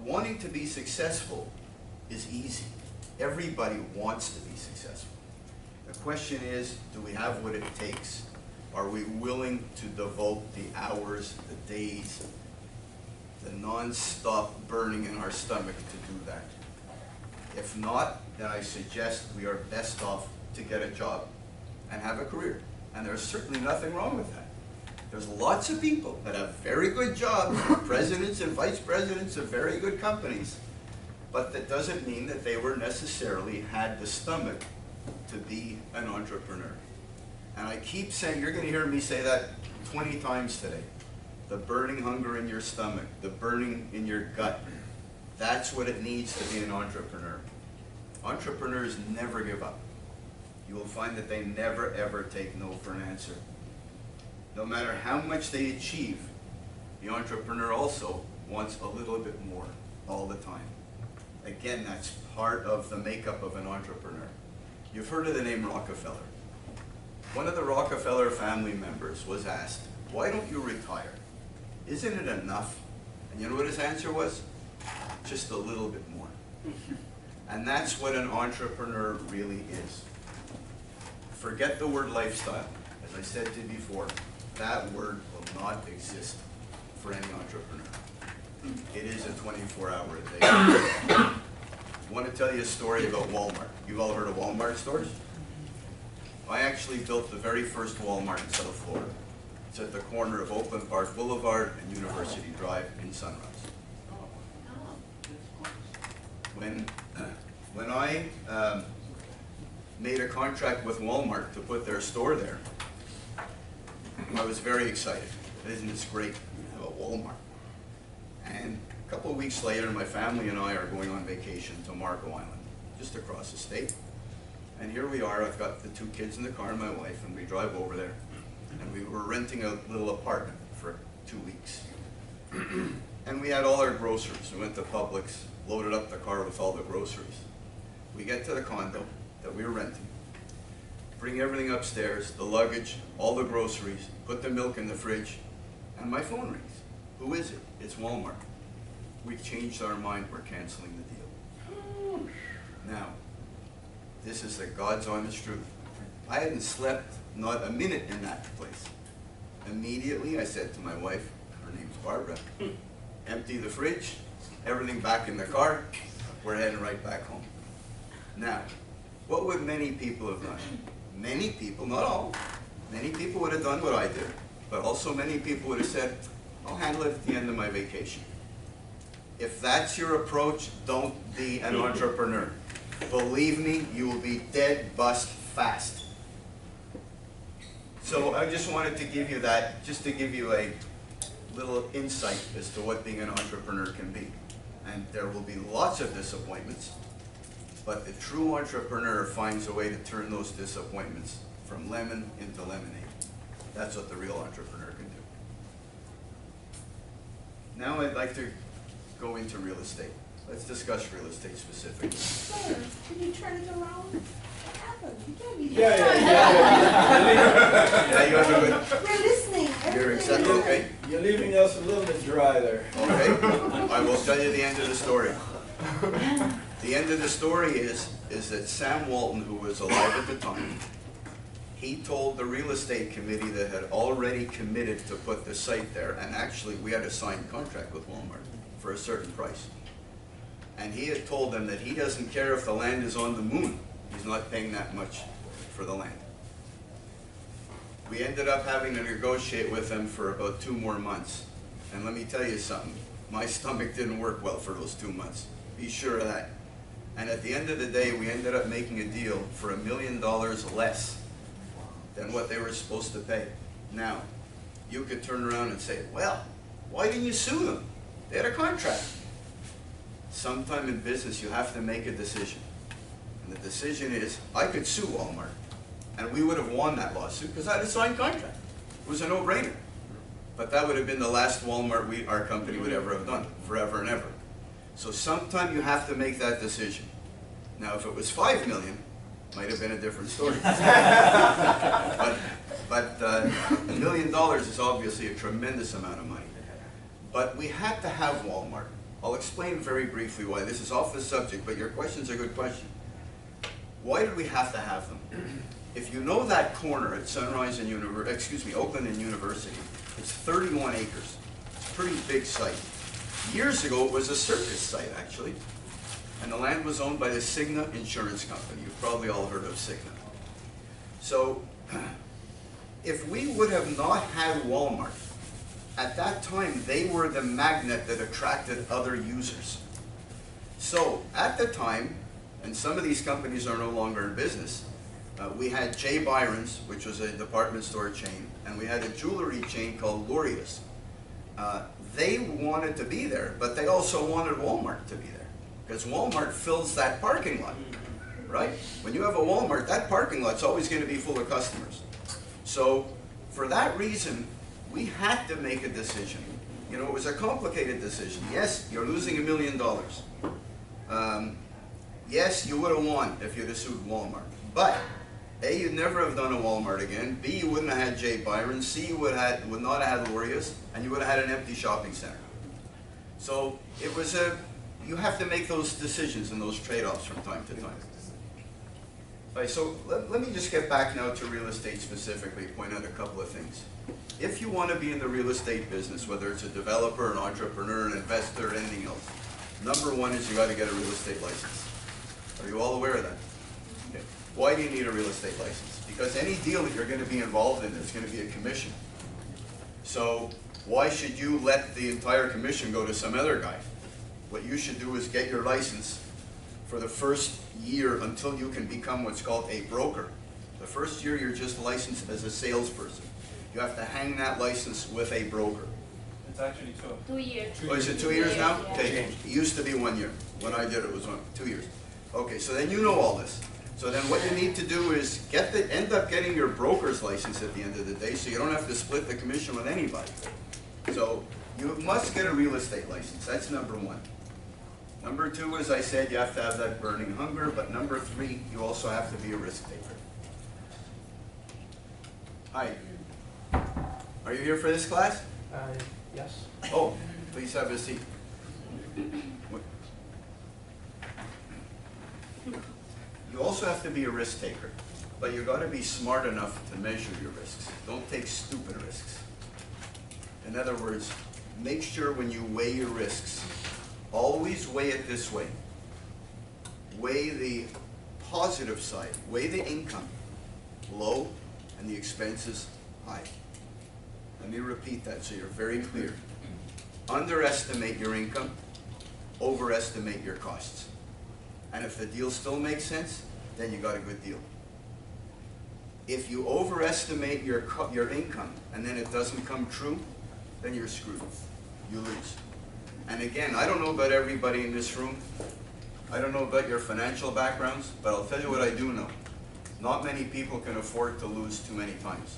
wanting to be successful is easy. Everybody wants to be successful. The question is, do we have what it takes? Are we willing to devote the hours, the days, the non-stop burning in our stomach to do that? If not, then I suggest we are best off to get a job and have a career. And there's certainly nothing wrong with that. There's lots of people that have very good jobs, presidents and vice presidents of very good companies, but that doesn't mean that they were necessarily had the stomach to be an entrepreneur. And I keep saying, you're going to hear me say that 20 times today. The burning hunger in your stomach, the burning in your gut, that's what it needs to be an entrepreneur. Entrepreneurs never give up. You will find that they never ever take no for an answer. No matter how much they achieve, the entrepreneur also wants a little bit more all the time. Again, that's part of the makeup of an entrepreneur. You've heard of the name Rockefeller. One of the Rockefeller family members was asked, why don't you retire? Isn't it enough? And you know what his answer was? Just a little bit more. And that's what an entrepreneur really is. Forget the word lifestyle. As I said to you before, that word will not exist for any entrepreneur. It is a 24-hour day. I want to tell you a story about Walmart. You've all heard of Walmart stores? I actually built the very first Walmart in South Florida. It's at the corner of Oakland Park Boulevard and University Drive in Sunrise. When I made a contract with Walmart to put their store there, I was very excited. Isn't this great? We have a Walmart. And a couple of weeks later, my family and I are going on vacation to Marco Island, just across the state. And here we are, I've got the 2 kids in the car and my wife, and we drive over there. And we were renting a little apartment for 2 weeks. And we had all our groceries. We went to Publix, loaded up the car with all the groceries. We get to the condo that we were renting, bring everything upstairs, the luggage, all the groceries, put the milk in the fridge, and my phone rings. Who is it? It's Walmart. We've changed our mind, we're canceling the deal. Now, this is the God's honest truth. I hadn't slept not a minute in that place. Immediately I said to my wife, her name's Barbara, empty the fridge, everything back in the car, we're heading right back home. Now, what would many people have done? Many people, not all, many people would have done what I did, but also many people would have said, I'll handle it at the end of my vacation. If that's your approach, don't be an entrepreneur. Believe me, you will be dead bust fast. So I just wanted to give you that, just to give you a little insight as to what being an entrepreneur can be. And there will be lots of disappointments, but the true entrepreneur finds a way to turn those disappointments from lemon into lemonade. That's what the real entrepreneur can do. Now I'd like to go into real estate. Let's discuss real estate specifically. Sir, can you turn it around? What happened? You can't be Yeah, you have a good. We're listening. You're exactly okay. You're leaving us a little bit dry there. Okay. I will tell you the end of the story. The end of the story is that Sam Walton, who was alive at the time, he told the real estate committee that had already committed to put the site there, and actually we had a signed contract with Walmart for a certain price. And he had told them that he doesn't care if the land is on the moon. He's not paying that much for the land. We ended up having to negotiate with them for about 2 more months. And let me tell you something, my stomach didn't work well for those 2 months. Be sure of that. And at the end of the day, we ended up making a deal for $1 million less than what they were supposed to pay. Now, you could turn around and say, well, why didn't you sue them? They had a contract. Sometime in business, you have to make a decision. And the decision is, I could sue Walmart, and we would have won that lawsuit because I had a signed contract. It was a no-brainer. But that would have been the last Walmart our company would ever have done, forever and ever. So sometime you have to make that decision. Now, if it was $5 million, might have been a different story. but $1 million is obviously a tremendous amount of money. But we had to have Walmart. I'll explain very briefly why. This is off the subject, but your question's a good question. Why did we have to have them? If you know that corner at Sunrise and Oakland and University, it's 31 acres. It's a pretty big site. Years ago, it was a circus site, actually. And the land was owned by the Cigna Insurance Company. You've probably all heard of Cigna. So, if we would have not had Walmart, at that time, they were the magnet that attracted other users. So, at the time, and some of these companies are no longer in business, we had J. Byron's, which was a department store chain, and we had a jewelry chain called Luria's. They wanted to be there, but they also wanted Walmart to be there, because Walmart fills that parking lot, right? When you have a Walmart, that parking lot's always going to be full of customers. So, for that reason, we had to make a decision. You know, it was a complicated decision. Yes, you're losing $1 million. Yes, you would have won if you'd have sued Walmart. But, A, you'd never have done a Walmart again. B, you wouldn't have had J. Byron. C, you would not have had Luria's. And you would have had an empty shopping center. So, it was you have to make those decisions and those trade-offs from time to time. All right, so let me just get back now to real estate specifically, point out a couple of things. If you want to be in the real estate business, whether it's a developer, an entrepreneur, an investor, or anything else, number one is you got to get a real estate license. Are you all aware of that? Okay. Why do you need a real estate license? Because any deal that you're going to be involved in, there's going to be a commission. So why should you let the entire commission go to some other guy? What you should do is get your license for the first year until you can become what's called a broker. The first year you're just licensed as a salesperson. You have to hang that license with a broker. It's actually 2. 2 years. Oh, is it 2 years now? Yeah. Okay, it used to be 1 year. When I did it, it was 2 years. Okay, so then you know all this. So then what you need to do is end up getting your broker's license at the end of the day, so you don't have to split the commission with anybody. So you must get a real estate license. That's number one. Number two, as I said, you have to have that burning hunger, but number three, you also have to be a risk taker. Hi. Are you here for this class? Yes. Oh, please have a seat. You also have to be a risk taker, but you got to be smart enough to measure your risks. Don't take stupid risks. In other words, make sure when you weigh your risks, always weigh it this way. Weigh the positive side, weigh the income low and the expenses high. Let me repeat that so you're very clear. Underestimate your income, overestimate your costs. And if the deal still makes sense, then you got a good deal. If you overestimate your income and then it doesn't come true, then you're screwed. You lose. And again, I don't know about everybody in this room. I don't know about your financial backgrounds, but I'll tell you what I do know. Not many people can afford to lose too many times.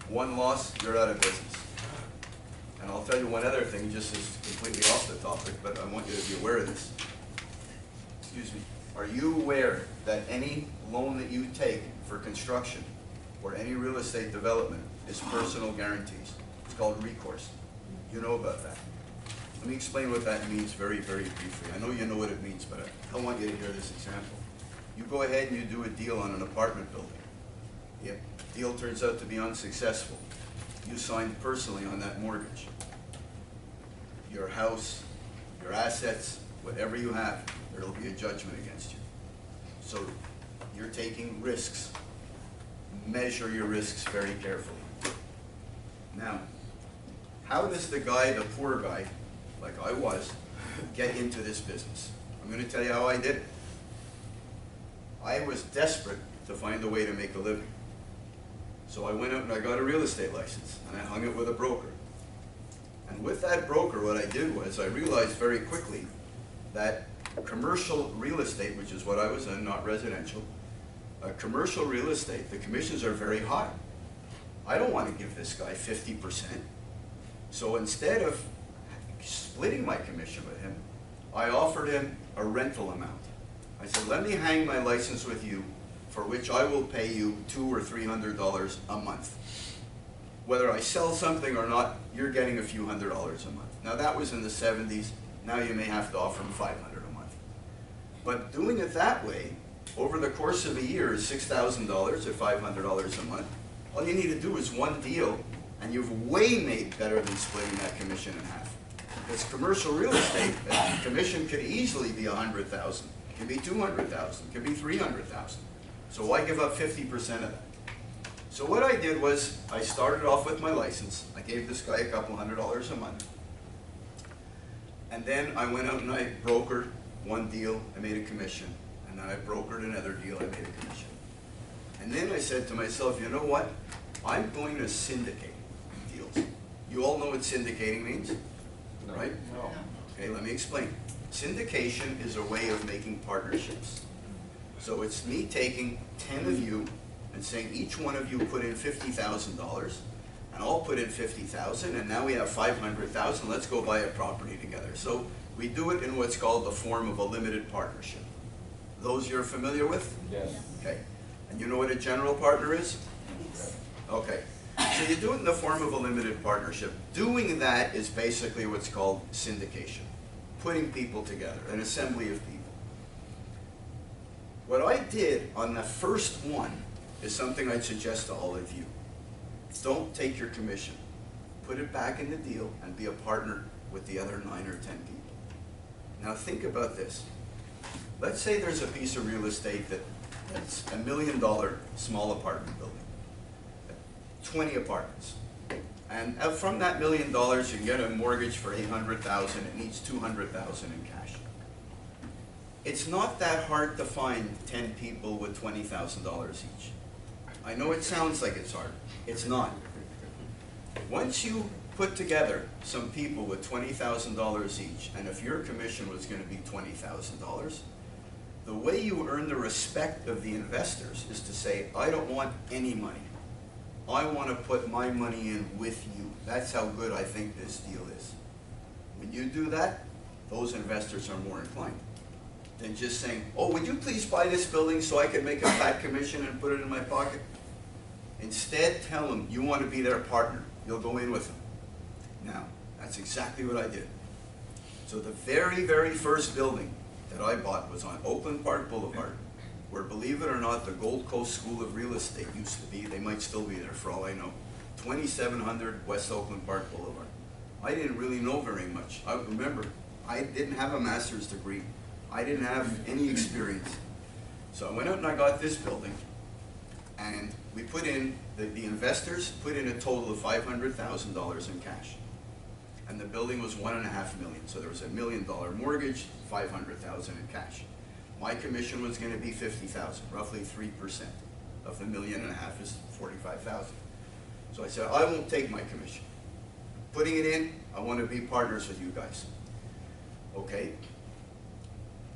One loss, you're out of business. And I'll tell you one other thing, just as completely off the topic, but I want you to be aware of this. Excuse me. Are you aware that any loan that you take for construction or any real estate development is personal guarantees? It's called recourse. You know about that. Let me explain what that means very, very briefly. I know you know what it means, but I want you to hear this example. You go ahead and you do a deal on an apartment building. The deal turns out to be unsuccessful. You signed personally on that mortgage. Your house, your assets, whatever you have, there will be a judgment against you. So you're taking risks. Measure your risks very carefully. Now, how does the poor guy, like I was, get into this business? I'm going to tell you how I did it. I was desperate to find a way to make a living. So I went out and I got a real estate license, and I hung it with a broker. And with that broker, what I did was I realized very quickly that commercial real estate, which is what I was in, not residential, commercial real estate, the commissions are very high. I don't want to give this guy 50%. So instead of splitting my commission with him, I offered him a rental amount. I said, let me hang my license with you, for which I will pay you $200 or $300 a month. Whether I sell something or not, you're getting a few $100s a month. Now that was in the 70s. Now you may have to offer them $500 a month. But doing it that way, over the course of a year, is $6,000 or $500 a month. All you need to do is one deal, and you've way made better than splitting that commission in half. Because commercial real estate, a commission could easily be $100,000, could be $200,000, could be $300,000. So why give up 50% of that? So what I did was, I started off with my license. I gave this guy a couple $100 a month. And then I went out and I brokered one deal, I made a commission. And then I brokered another deal, I made a commission. And then I said to myself, you know what? I'm going to syndicate deals. You all know what syndicating means, right? No. Okay, let me explain. Syndication is a way of making partnerships. So it's me taking 10 of you and saying each one of you put in $50,000, and I'll put in $50,000, and now we have $500,000. Let's go buy a property together. So we do it in what's called the form of a limited partnership. Those you're familiar with? Yes. Okay. And you know what a general partner is? Okay. So you do it in the form of a limited partnership. Doing that is basically what's called syndication. Putting people together, an assembly of people. What I did on the first one is something I'd suggest to all of you. Don't take your commission. Put it back in the deal and be a partner with the other 9 or 10 people. Now think about this. Let's say there's a piece of real estate that's $1 million small apartment building. 20 apartments. And from that $1 million, you can get a mortgage for $800,000. It needs $200,000 in cash. It's not that hard to find 10 people with $20,000 each. I know it sounds like it's hard. It's not. Once you put together some people with $20,000 each, and if your commission was going to be $20,000, the way you earn the respect of the investors is to say, I don't want any money. I want to put my money in with you. That's how good I think this deal is. When you do that, those investors are more inclined than just saying, oh, would you please buy this building so I can make a fat commission and put it in my pocket? Instead, tell them you want to be their partner. You'll go in with them. Now, that's exactly what I did. So the very, very first building that I bought was on Oakland Park Boulevard, where, believe it or not, the Gold Coast School of Real Estate used to be. They might still be there for all I know. 2700 West Oakland Park Boulevard. I didn't really know very much. I remember, I didn't have a master's degree. I didn't have any experience. So I went out and I got this building, and we put in, the investors put in a total of $500,000 in cash. And the building was $1.5 million. So there was a $1 million mortgage, $500,000 in cash. My commission was going to be $50,000, roughly 3% of the $1.5 million is $45,000. So I said, I won't take my commission. Putting it in, I want to be partners with you guys. Okay.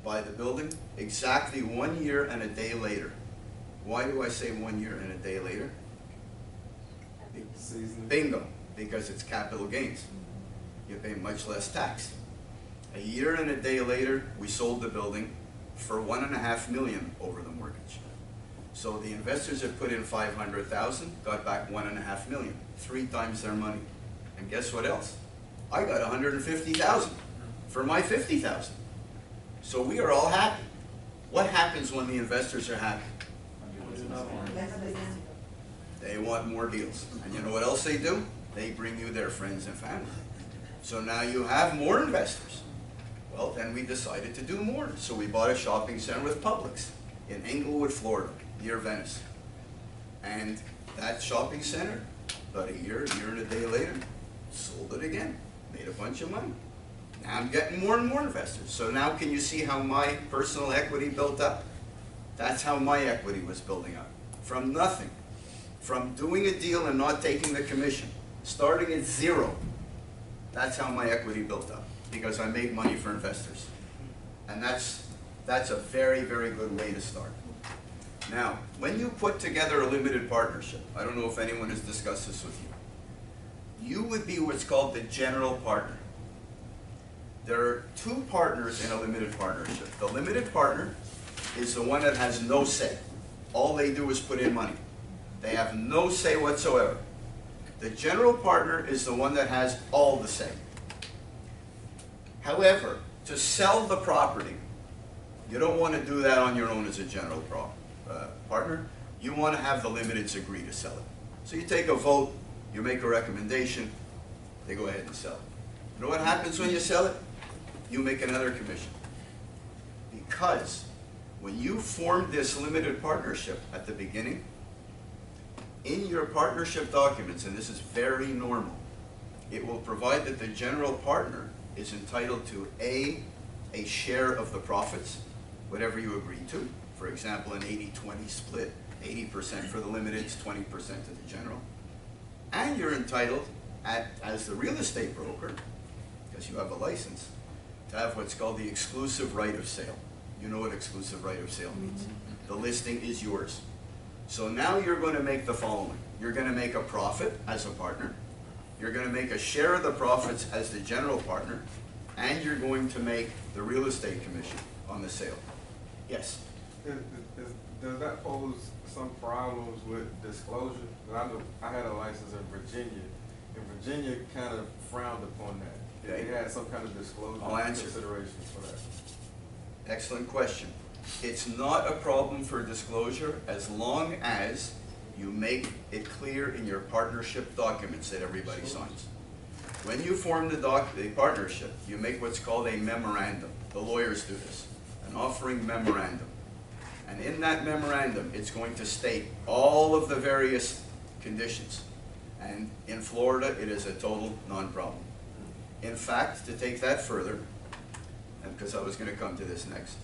Buy the building, exactly 1 year and a day later. Why do I say 1 year and a day later? Bingo, because it's capital gains. You pay much less tax. A year and a day later, we sold the building for $1.5 million over the mortgage. So the investors that put in $500,000 got back $1.5 million, 3 times their money. And guess what else? I got $150,000 for my $50,000. So we are all happy. What happens when the investors are happy? They want more deals. And you know what else they do? They bring you their friends and family. So now you have more investors. Well, then we decided to do more. So we bought a shopping center with Publix in Englewood, Florida, near Venice. And that shopping center, about a year and a day later, sold it again. Made a bunch of money. Now I'm getting more and more investors. So now can you see how my personal equity built up? That's how my equity was building up. From nothing. From doing a deal and not taking the commission. Starting at 0. That's how my equity built up. Because I made money for investors. And that's a very, very good way to start. Now, when you put together a limited partnership, I don't know if anyone has discussed this with you, you would be what's called the general partner. There are 2 partners in a limited partnership. The limited partner is the one that has no say. All they do is put in money. They have no say whatsoever. The general partner is the one that has all the say. However, to sell the property, you don't want to do that on your own as a general partner. You want to have the limiteds agree to sell it. So you take a vote, you make a recommendation, they go ahead and sell it. You know what happens when you sell it? You make another commission. Because when you formed this limited partnership at the beginning, in your partnership documents, and this is very normal, it will provide that the general partner is entitled to a share of the profits, whatever you agree to. For example, an 80-20 split, 80% for the limiteds, 20% to the general. And you're entitled, as the real estate broker, because you have a license, to have what's called the exclusive right of sale. You know what exclusive right of sale means. The listing is yours. So now you're going to make the following. You're going to make a profit as a partner. You're going to make a share of the profits as the general partner. And you're going to make the real estate commission on the sale. Yes? Does that pose some problems with disclosure? I know I had a license in Virginia, and Virginia kind of frowned upon that. They had some kind of disclosure considerations for that. Excellent question. It's not a problem for disclosure as long as you make it clear in your partnership documents that everybody signs. When you form the partnership, you make what's called a memorandum. The lawyers do this, an offering memorandum. And in that memorandum, it's going to state all of the various conditions. And in Florida, it is a total non-problem. In fact, to take that further, and because I was going to come to this next,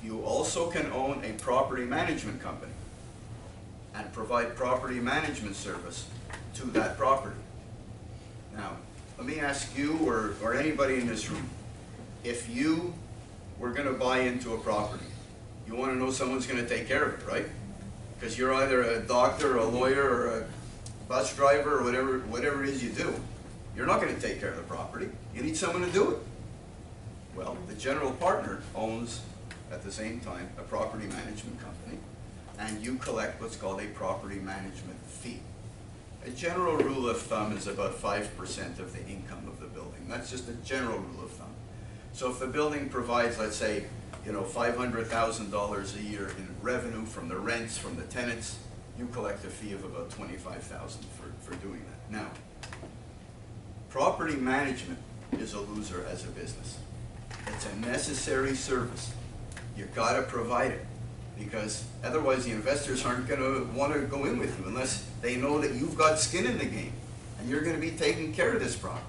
you also can own a property management company and provide property management service to that property. Now, let me ask you or anybody in this room, if you were going to buy into a property, you want to know someone's going to take care of it, right? Because you're either a doctor, or a lawyer, or a bus driver, or whatever it is you do. You're not going to take care of the property. You need someone to do it. Well, the general partner owns, at the same time, a property management company, and you collect what's called a property management fee. A general rule of thumb is about 5% of the income of the building. That's just a general rule of thumb. So if the building provides, let's say, $500,000 a year in revenue from the rents, from the tenants, you collect a fee of about $25,000 for doing that. Now, property management is a loser as a business. It's a necessary service. You've got to provide it, because otherwise the investors aren't going to want to go in with you unless they know that you've got skin in the game and you're going to be taking care of this property.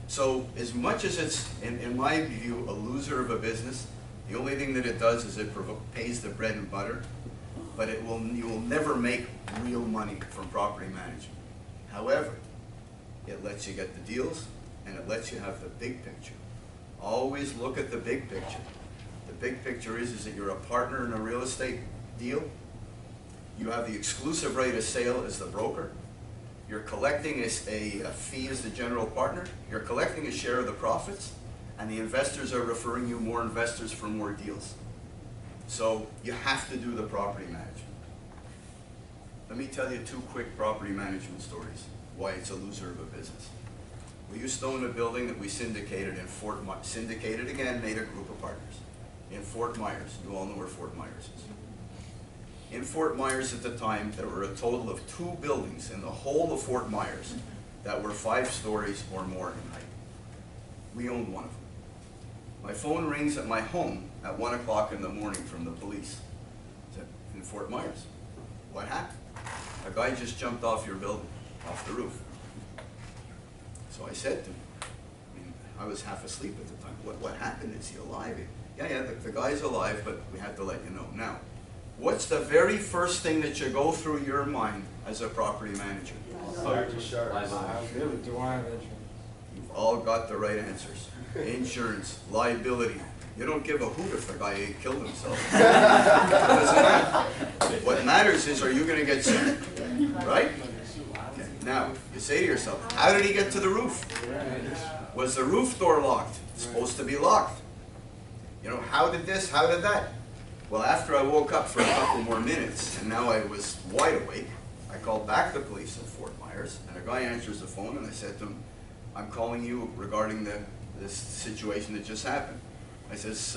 So as much as it's, in my view, a loser of a business, the only thing that it does is it pays the bread and butter, but you will never make real money from property management. However, it lets you get the deals and it lets you have the big picture. Always look at the big picture. The big picture is that you're a partner in a real estate deal. You have the exclusive right of sale as the broker. You're collecting a fee as the general partner. You're collecting a share of the profits. And the investors are referring you more investors for more deals. So you have to do the property management. Let me tell you 2 quick property management stories, why it's a loser of a business. We used to own a building that we syndicated in Fort Myers. Syndicated again, made a group of partners. In Fort Myers. You all know where Fort Myers is. In Fort Myers at the time, there were a total of 2 buildings in the whole of Fort Myers that were 5 stories or more in height. We owned one of them. My phone rings at my home at 1 o'clock in the morning from the police in Fort Myers. What happened? A guy just jumped off your building, off the roof. So I said to him, I was half asleep at the time, what happened? Is he alive? Yeah, the guy's alive, but we had to let you know. Now, what's the very first thing that should go through your mind as a property manager? Liability. Do I have insurance? You've all got the right answers. Insurance, liability. You don't give a hoot if the guy killed himself. It doesn't matter. What matters is, are you going to get sued? Right? Okay. Now, you say to yourself, how did he get to the roof? Was the roof door locked? It's supposed to be locked. How did this? How did that? Well, after I woke up for a couple more minutes, and now I was wide awake, I called back the police in Fort Myers, and a guy answers the phone, and I said to him, I'm calling you regarding the this situation that just happened. I says,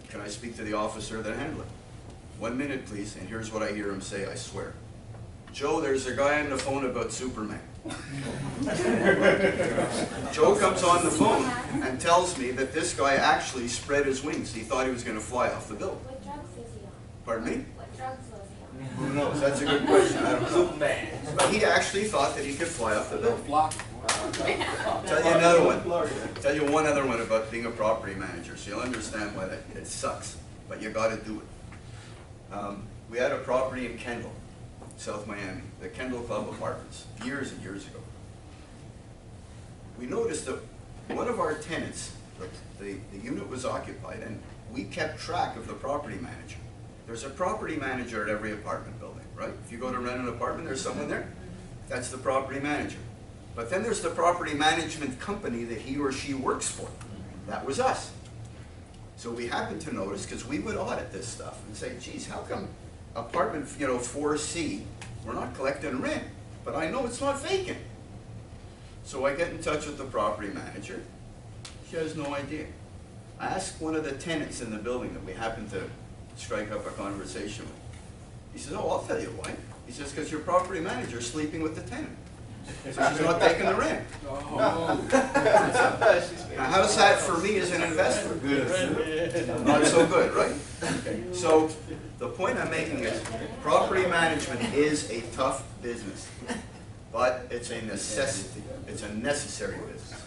can I speak to the officer that handled it? 1 minute, please, and here's what I hear him say, I swear. Joe, there's a guy on the phone about Superman. Joe comes on the phone and tells me that this guy actually spread his wings. He thought he was going to fly off the building. What drugs is he on? Pardon me? What drugs was he on? Who knows? That's a good question. I don't know. But he actually thought that he could fly off the building. Tell you another one. Tell you one other one about being a property manager, so you'll understand why that it sucks, but you got to do it. We had a property in Kendall, South Miami, the Kendall Club Apartments, years and years ago. We noticed that one of our tenants, the unit was occupied, and we kept track of the property manager. There's a property manager at every apartment building, right? If you go to rent an apartment, there's someone there. That's the property manager. But then there's the property management company that he or she works for. That was us. So we happened to notice, because we would audit this stuff and say, geez, how come apartment 4C, we're not collecting rent, but I know it's not vacant. So I get in touch with the property manager. She has no idea. I asked one of the tenants in the building that we happened to strike up a conversation with. He says, oh, I'll tell you why. He says, because your property manager is sleeping with the tenant. So she's not taking the rent. Now, how's that for me as an investor? Good. Not so good, right? Okay. So the point I'm making is property management is a tough business, but it's a necessity. It's a necessary business.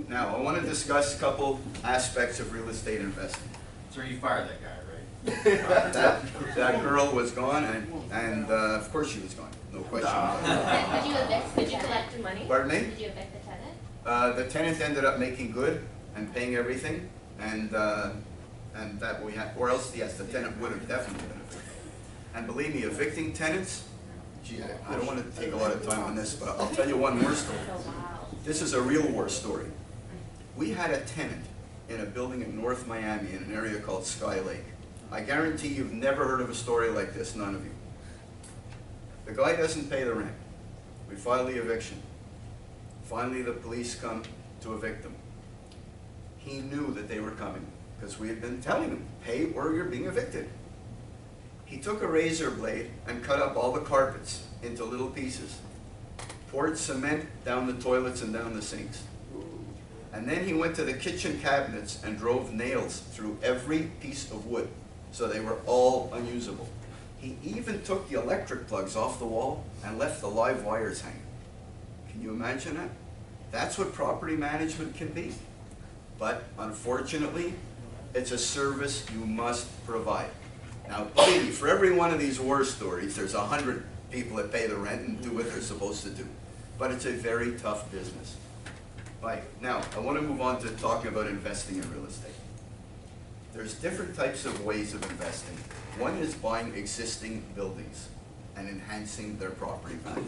Now, I want to discuss a couple aspects of real estate investing. So you fired that guy, right? That girl was gone, and of course she was gone. No question about it. Did you evict? Did you collect your money? Pardon me? Did you evict the tenant? The tenant ended up making good and paying everything, and that we had, or else, yes, the tenant would have definitely been evicted. And believe me, evicting tenants, gee, I don't want to take a lot of time on this, but I'll tell you one more story. Oh, wow. This is a real war story. We had a tenant in a building in North Miami in an area called Sky Lake. I guarantee you've never heard of a story like this, none of you. The guy doesn't pay the rent. We file the eviction. Finally, the police come to evict him. He knew that they were coming because we had been telling him, pay or you're being evicted. He took a razor blade and cut up all the carpets into little pieces, poured cement down the toilets and down the sinks. And then he went to the kitchen cabinets and drove nails through every piece of wood so they were all unusable. He even took the electric plugs off the wall and left the live wires hanging. Can you imagine that? That's what property management can be. But unfortunately, it's a service you must provide. Now, believe me, for every one of these war stories, there's 100 people that pay the rent and do what they're supposed to do. But it's a very tough business. Right. Now, I want to move on to talking about investing in real estate. There's different types of ways of investing. One is buying existing buildings and enhancing their property value.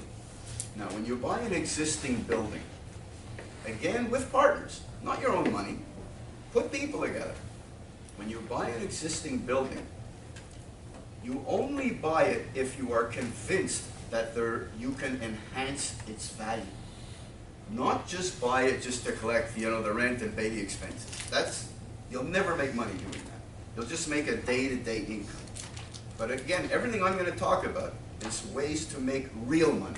Now, when you buy an existing building, again with partners, not your own money, put people together. When you buy an existing building, you only buy it if you are convinced that you can enhance its value. Not just buy it just to collect, the rent and pay the expenses. You'll never make money doing that. You'll just make a day-to-day income. But again, everything I'm going to talk about is ways to make real money,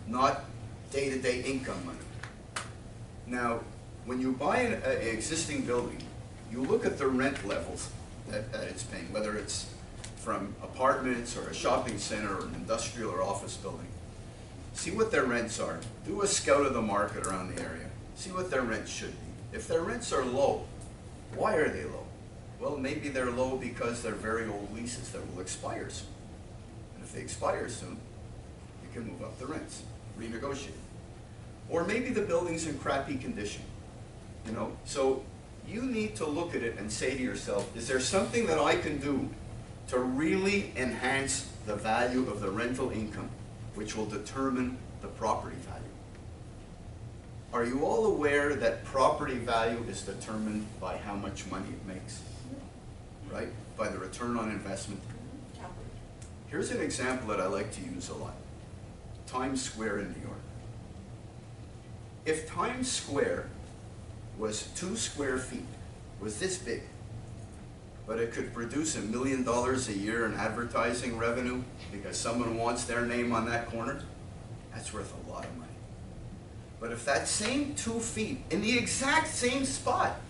not day-to-day income money. Now, when you buy an existing building, you look at the rent levels that it's paying, whether it's from apartments or a shopping center or an industrial or office building. See what their rents are. Do a scout of the market around the area. See what their rents should be. If their rents are low, why are they low? Well, maybe they're low because they're very old leases that will expire soon. And if they expire soon, you can move up the rents, renegotiate. Or maybe the building's in crappy condition. So you need to look at it and say to yourself, is there something that I can do to really enhance the value of the rental income, which will determine the property value? Are you all aware that property value is determined by how much money it makes? Right? By the return on investment. Here's an example that I like to use a lot. Times Square in New York. If Times Square was 2 square feet, was this big, but it could produce $1 million a year in advertising revenue because someone wants their name on that corner, that's worth a lot of money. But if that same 2 feet in the exact same spot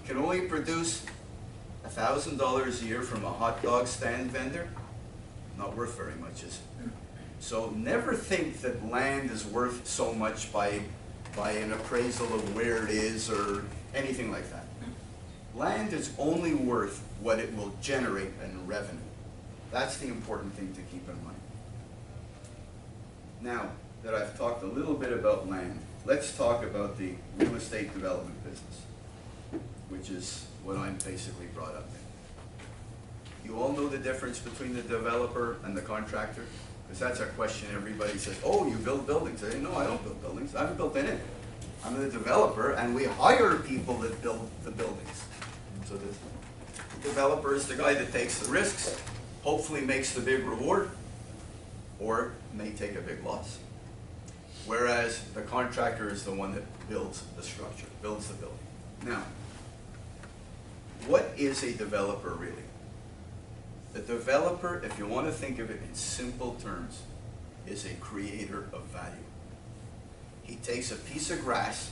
can only produce $1,000 a year from a hot dog stand vendor, not worth very much, is it? So never think that land is worth so much by an appraisal of where it is or anything like that. Land is only worth what it will generate in revenue. That's the important thing to keep in mind. Now that I've talked a little bit about land, let's talk about the real estate development business, which is what I'm basically brought up in. You all know the difference between the developer and the contractor? Because that's a question everybody says, oh, you build buildings. I say, no, I don't build buildings. I haven't built anything. I'm the developer, and we hire people that build the buildings. So the developer is the guy that takes the risks, hopefully makes the big reward, or may take a big loss. Whereas the contractor is the one that builds the structure, builds the building. Now, what is a developer really? The developer, if you want to think of it in simple terms, is a creator of value. He takes a piece of grass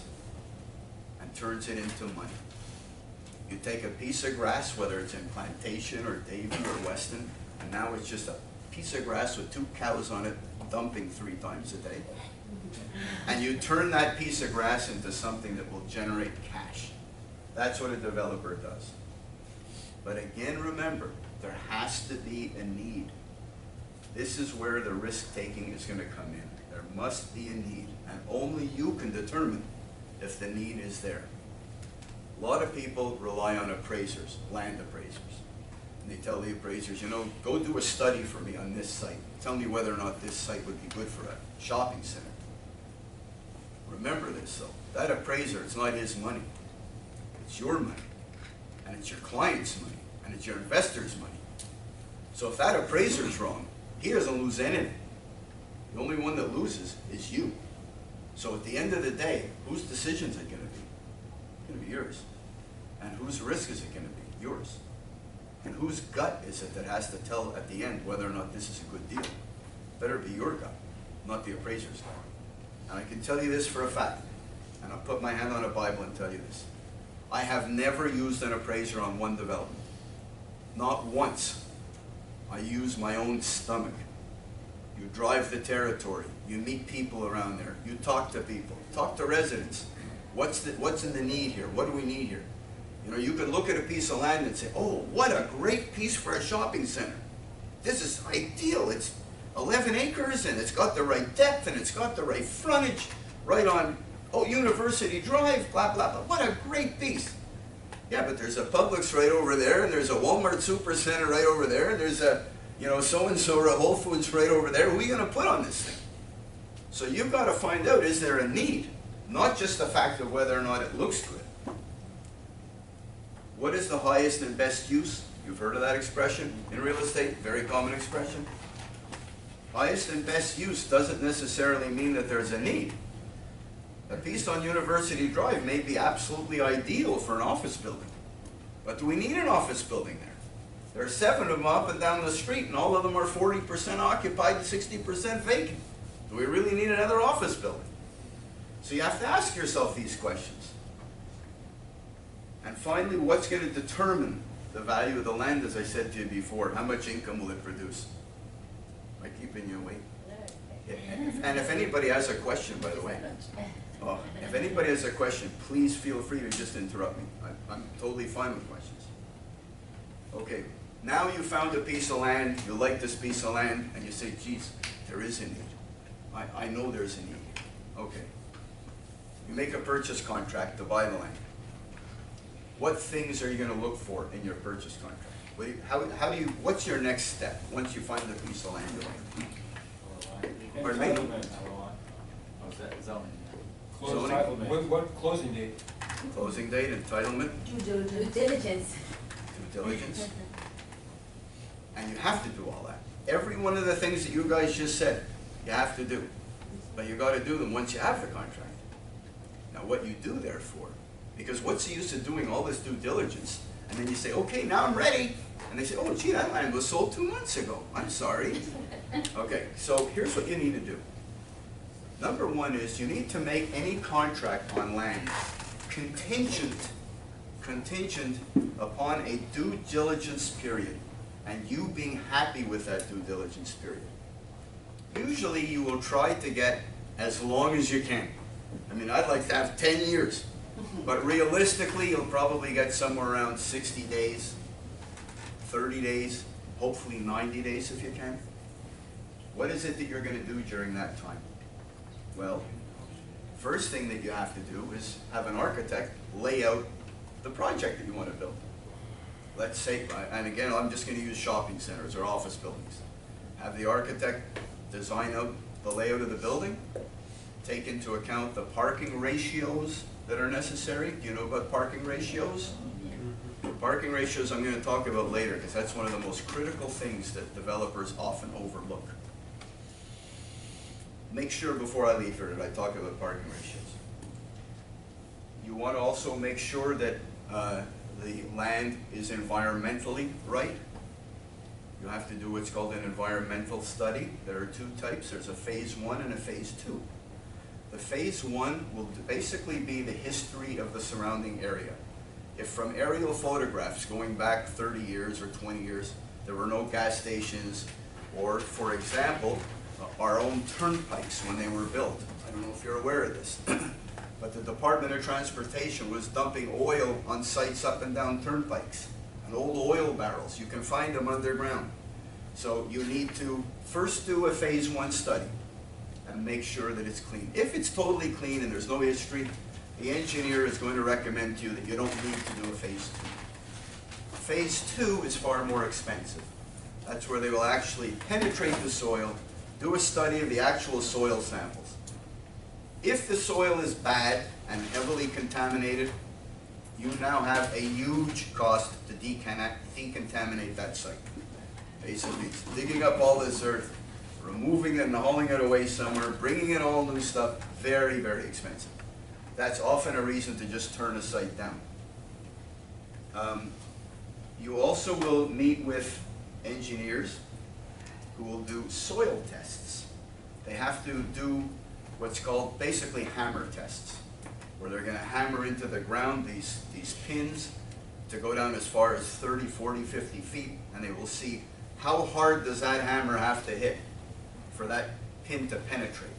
and turns it into money. You take a piece of grass, whether it's in Plantation or Davie or Weston, and now it's just a piece of grass with 2 cows on it dumping 3 times a day. And you turn that piece of grass into something that will generate cash. That's what a developer does. But again, remember, there has to be a need. This is where the risk-taking is going to come in. There must be a need, and only you can determine if the need is there. A lot of people rely on appraisers, land appraisers. And they tell the appraisers, you know, go do a study for me on this site. Tell me whether or not this site would be good for a shopping center. Remember this though, that appraiser, it's not his money. It's your money, and it's your client's money, and it's your investor's money. So if that appraiser's wrong, he doesn't lose anything. The only one that loses is you. So at the end of the day, whose decision is it going to be? It's going to be yours. And whose risk is it going to be? Yours. And whose gut is it that has to tell at the end whether or not this is a good deal? Better be your gut, not the appraiser's gut. And I can tell you this for a fact, and I'll put my hand on a Bible and tell you this. I have never used an appraiser on one development. Not once. I use my own stomach. You drive the territory. You meet people around there. You talk to people. Talk to residents. What's in the need here? What do we need here? You know, you could look at a piece of land and say, oh, what a great piece for a shopping center. This is ideal. It's 11 acres and it's got the right depth and it's got the right frontage right on, oh, University Drive, blah, blah, blah. What a great piece. Yeah, but there's a Publix right over there, and there's a Walmart Supercenter right over there, and there's a, you know, so-and-so or a Whole Foods right over there. Who are you going to put on this thing? So you've got to find out, is there a need? Not just the fact of whether or not it looks good. What is the highest and best use? You've heard of that expression in real estate, very common expression. Highest and best use doesn't necessarily mean that there's a need. A piece on University Drive may be absolutely ideal for an office building. But do we need an office building there? There are 7 of them up and down the street, and all of them are 40% occupied and 60% vacant. Do we really need another office building? So you have to ask yourself these questions. And finally, what's going to determine the value of the land, as I said to you before? How much income will it produce? Am I keeping you awake? And if anybody has a question, by the way, if anybody has a question, please feel free to just interrupt me. I'm totally fine with questions. Okay, now you found a piece of land, you like this piece of land, and you say, geez, there is a need. I know there's a need. Okay. You make a purchase contract to buy the land. What things are you going to look for in your purchase contract? What's your next step once you find the piece of land you like? Pardon me? What's that, zoning? Closing. Zoning? What closing date? Closing date, entitlement, Due diligence. due diligence. And you have to do all that. Every one of the things that you guys just said, you have to do. But you got to do them once you have the contract. Now what you do therefore Because what's the use of doing all this due diligence, and then you say, okay, now I'm ready, and they say, oh gee, that land was sold 2 months ago, I'm sorry. Okay, so here's what you need to do. Number one is you need to make any contract on land contingent upon a due diligence period, and you being happy with that due diligence period. Usually you will try to get as long as you can. I mean, I'd like to have 10 years, but realistically you'll probably get somewhere around 60 days, 30 days, hopefully 90 days if you can. What is it that you're going to do during that time? Well, first thing that you have to do is have an architect lay out the project that you want to build. Let's say, and again, I'm just going to use shopping centers or office buildings. Have the architect design out the layout of the building, take into account the parking ratios that are necessary. Do you know about parking ratios? Parking ratios I'm going to talk about later, because that's one of the most critical things that developers often overlook. Make sure before I leave here that I talk about parking ratios. You want to also make sure that the land is environmentally right. You have to do what's called an environmental study. There are two types. There's a phase 1 and a phase 2. The phase 1 will basically be the history of the surrounding area. If from aerial photographs going back 30 years or 20 years, there were no gas stations, or for example, our own turnpikes when they were built. I don't know if you're aware of this, but the Department of Transportation was dumping oil on sites up and down turnpikes, and old oil barrels. You can find them underground. So you need to first do a phase 1 study and make sure that it's clean. If it's totally clean and there's no history, the engineer is going to recommend to you that you don't need to do a phase 2. Phase 2 is far more expensive. That's where they will actually penetrate the soil, do a study of the actual soil samples. If the soil is bad and heavily contaminated, you now have a huge cost to decontaminate that site. Basically, it's digging up all this earth, removing it and hauling it away somewhere, bringing in all new stuff, very, very expensive. That's often a reason to just turn a site down. You also will meet with engineers who will do soil tests. They have to do what's called basically hammer tests, where they're going to hammer into the ground these pins to go down as far as 30, 40, 50 feet, and they will see how hard does that hammer have to hit for that pin to penetrate.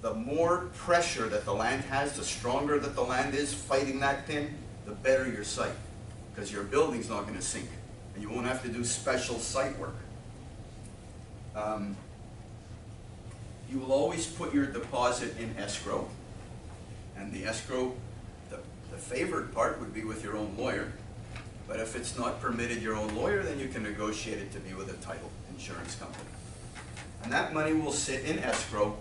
The more pressure that the land has, the stronger that the land is fighting that pin, the better your site, because your building's not going to sink, and you won't have to do special site work. You will always put your deposit in escrow, and the escrow, the favored part would be with your own lawyer, but if it's not permitted your own lawyer, then you can negotiate it to be with a title insurance company. And that money will sit in escrow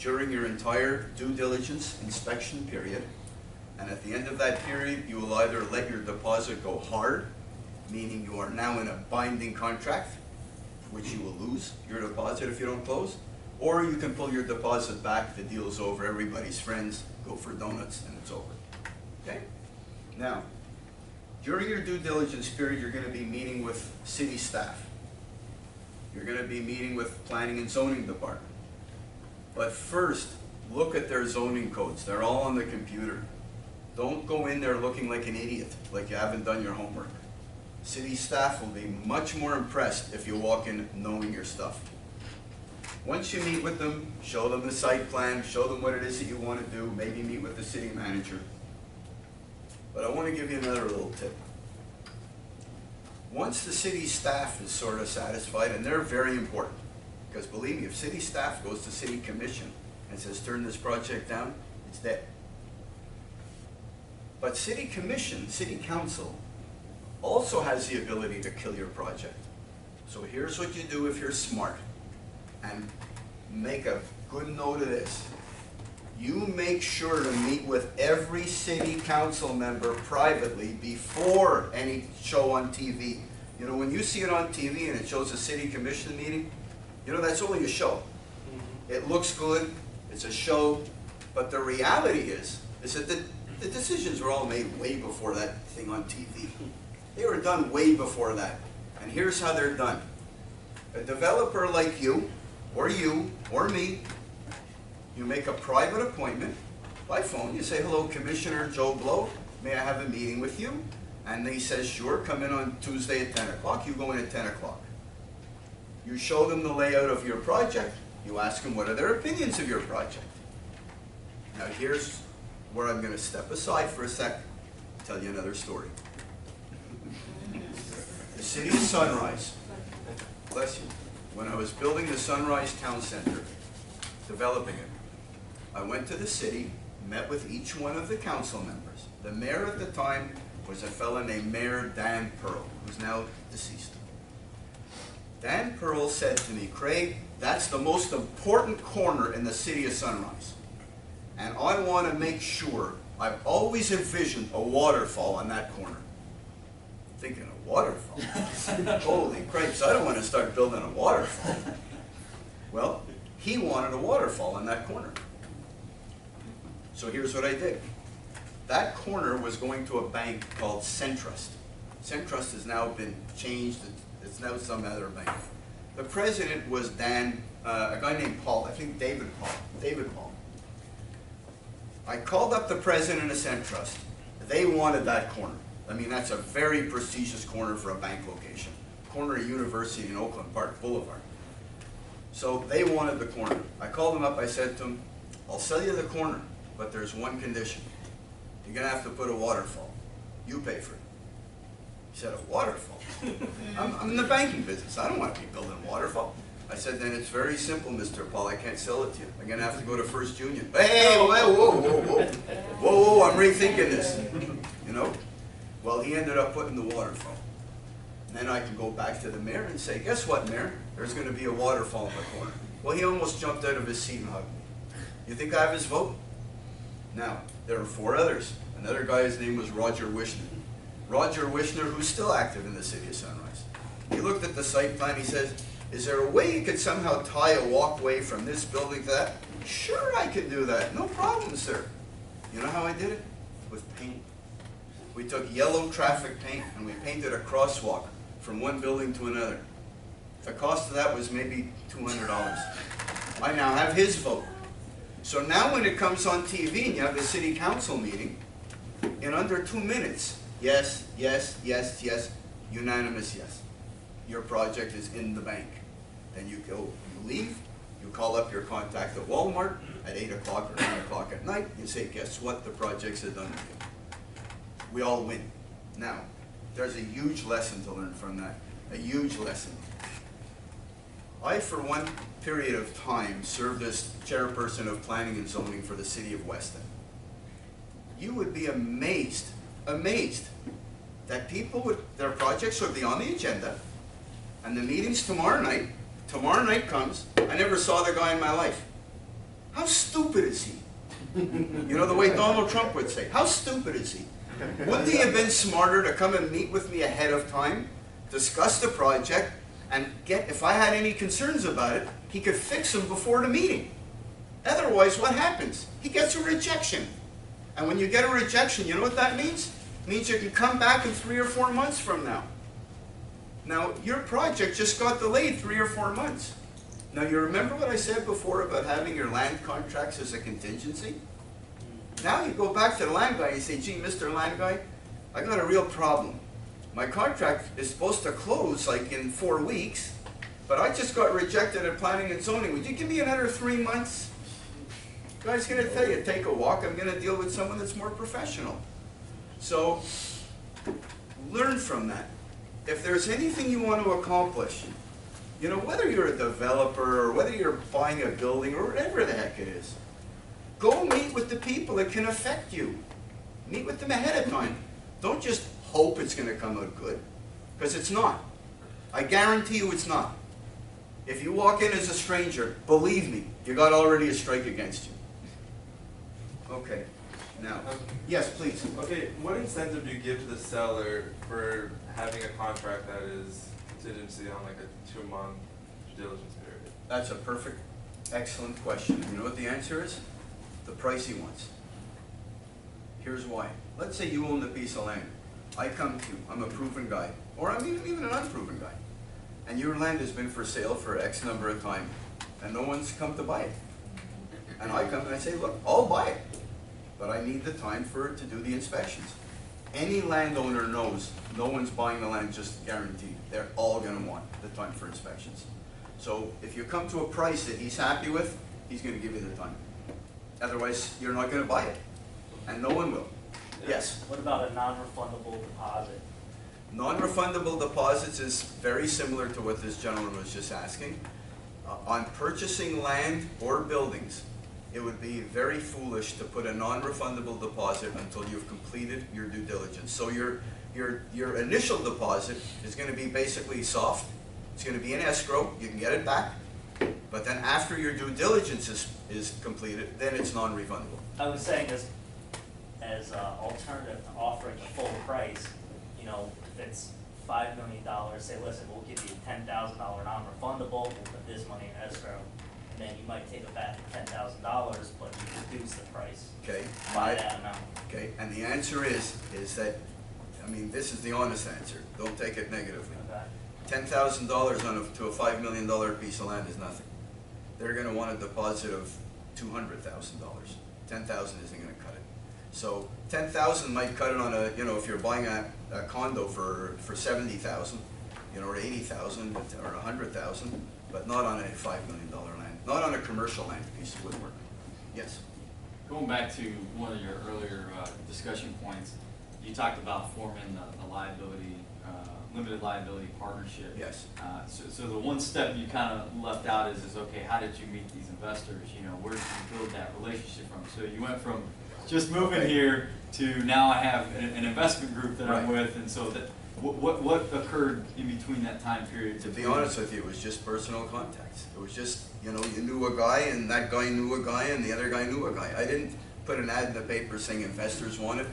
during your entire due diligence inspection period, and at the end of that period, you will either let your deposit go hard, meaning you are now in a binding contract, which you will lose your deposit if you don't close, or you can pull your deposit back, the deal's over, everybody's friends, go for donuts, and it's over. Okay? Now, during your due diligence period, you're going to be meeting with city staff. You're going to be meeting with planning and zoning department. But first, look at their zoning codes. They're all on the computer. Don't go in there looking like an idiot, like you haven't done your homework. City staff will be much more impressed if you walk in knowing your stuff. Once you meet with them, show them the site plan, show them what it is that you want to do, maybe meet with the city manager. But I want to give you another little tip. Once the city staff is sort of satisfied, and they're very important, because believe me, if city staff goes to city commission and says, turn this project down, it's dead. But city commission, city council, also has the ability to kill your project. So here's what you do if you're smart. And make a good note of this. You make sure to meet with every city council member privately before any show on TV. You know, when you see it on TV and it shows a city commission meeting, you know, that's only a show. It looks good, it's a show, but the reality is that the the decisions were all made way before that thing on TV. They were done way before that. And here's how they're done. A developer like you, or me, you make a private appointment by phone. You say, hello, Commissioner Joe Blow, may I have a meeting with you? And he says, sure, come in on Tuesday at 10 o'clock. You go in at 10 o'clock. You show them the layout of your project. You ask them what are their opinions of your project. Now here's where I'm going to step aside for a second, tell you another story. The city of Sunrise, bless you, when I was building the Sunrise Town Center, developing it, I went to the city, met with each one of the council members. The mayor at the time was a fellow named Mayor Dan Pearl, who's now deceased. Dan Pearl said to me, Craig, that's the most important corner in the city of Sunrise. And I want to make sure, I've always envisioned a waterfall on that corner. Thinking a waterfall? Holy cripes, I don't want to start building a waterfall. Well, he wanted a waterfall on that corner. So here's what I did. That corner was going to a bank called Centrust. Centrust has now been changed. It's now some other bank. The president was a guy named Paul, I think David Paul. I called up the president of Centrust. They wanted that corner. I mean, that's a very prestigious corner for a bank location. Corner of University and Oakland Park Boulevard. So they wanted the corner. I called them up, I said to them, I'll sell you the corner, but there's one condition. You're going to have to put a waterfall. You pay for it. He said, a waterfall? I'm in the banking business. I don't want to be building a waterfall. I said, then it's very simple, Mr. Paul. I can't sell it to you. I'm going to have to go to First Union. Hey, whoa, I'm rethinking this. You know? Well, he ended up putting the waterfall. And then I could go back to the mayor and say, guess what, Mayor? There's going to be a waterfall in the corner. Well, he almost jumped out of his seat and hugged me. You think I have his vote? Now, there are 4 others. Another guy, his name was Roger Wishner. Roger Wishner, who's still active in the city of Sunrise. He looked at the site plan, he says, is there a way you could somehow tie a walkway from this building to that? Sure, I could do that. No problem, sir. You know how I did it? With paint. We took yellow traffic paint and we painted a crosswalk from one building to another. The cost of that was maybe $200. I now have his vote. So now when it comes on TV and you have the city council meeting, in under 2 minutes, yes, yes, yes, yes, unanimous yes. Your project is in the bank. Then you go, you leave, you call up your contact at Walmart at 8 o'clock or 9 o'clock at night, you say, guess what, the projects are done with you. We all win. Now, there's a huge lesson to learn from that, a huge lesson. I, for one period of time, served as chairperson of planning and zoning for the city of Weston. You would be amazed that people would, their projects would be on the agenda, and the meeting's tomorrow night comes, I never saw the guy in my life. How stupid is he? You know, the way Donald Trump would say, how stupid is he? Wouldn't he have been smarter to come and meet with me ahead of time, discuss the project, and get, if I had any concerns about it, he could fix them before the meeting. Otherwise, what happens? He gets a rejection. And when you get a rejection, you know what that means? It means you can come back in 3 or 4 months from now. Now, your project just got delayed 3 or 4 months. Now, you remember what I said before about having your land contracts as a contingency? Now you go back to the land guy and you say, gee, Mr. Land Guy, I got a real problem. My contract is supposed to close like in 4 weeks, but I just got rejected at planning and zoning. Would you give me another 3 months? The guy's going to tell you, take a walk. I'm going to deal with someone that's more professional. So learn from that. If there's anything you want to accomplish, you know, whether you're a developer or whether you're buying a building or whatever the heck it is, go meet with the people that can affect you. Meet with them ahead of time. Don't just hope it's going to come out good, because it's not. I guarantee you it's not. If you walk in as a stranger, believe me, you got already a strike against you. Okay, now, yes, please. Okay, what incentive do you give to the seller for having a contract that is contingency on like a 2-month due diligence period? That's a perfect, excellent question. You know what the answer is? The price he wants. Here's why. Let's say you own the piece of land. I come to you, I'm a proven guy, or I'm even an unproven guy. And your land has been for sale for X number of time, and no one's come to buy it. And I come and I say, look, I'll buy it, but I need the time for it to do the inspections. Any landowner knows no one's buying the land just guaranteed. They're all gonna want the time for inspections. So if you come to a price that he's happy with, he's gonna give you the time. Otherwise, you're not gonna buy it, and no one will. Yes? What about a non-refundable deposit? Non-refundable deposits is very similar to what this gentleman was just asking. On purchasing land or buildings, it would be very foolish to put a non-refundable deposit until you've completed your due diligence. So your initial deposit is going to be basically soft. It's going to be in escrow. You can get it back. But then after your due diligence is completed, then it's non-refundable. I was saying as alternative to offering the full price, you know, if it's $5 million, say, listen, we'll give you $10,000 non-refundable, we'll put this money in escrow, and then you might take it back $10,000, but you reduce the price Okay? by that amount. Okay, and the answer is that, I mean, this is the honest answer. Don't take it negatively. Okay. $10,000 to a $5 million piece of land is nothing. They're going to want a deposit of $200,000. $10,000 isn't going to cut it. So $10,000 might cut it on a, you know, if you're buying a condo for $70,000, you know, or $80,000 or $100,000, but not on a $5 million land, not on a commercial land piece of woodwork. Yes. Going back to one of your earlier discussion points, you talked about forming a liability, limited liability partnership. Yes. So the one step you kind of left out is okay, how did you meet these investors? You know, where did you build that relationship from? So you went from just moving here to now I have an investment group that I'm with, and so that what occurred in between that time period? To be honest with you, it was just personal contacts. It was just, you know, you knew a guy, and that guy knew a guy, and the other guy knew a guy. I didn't put an ad in the paper saying investors want it.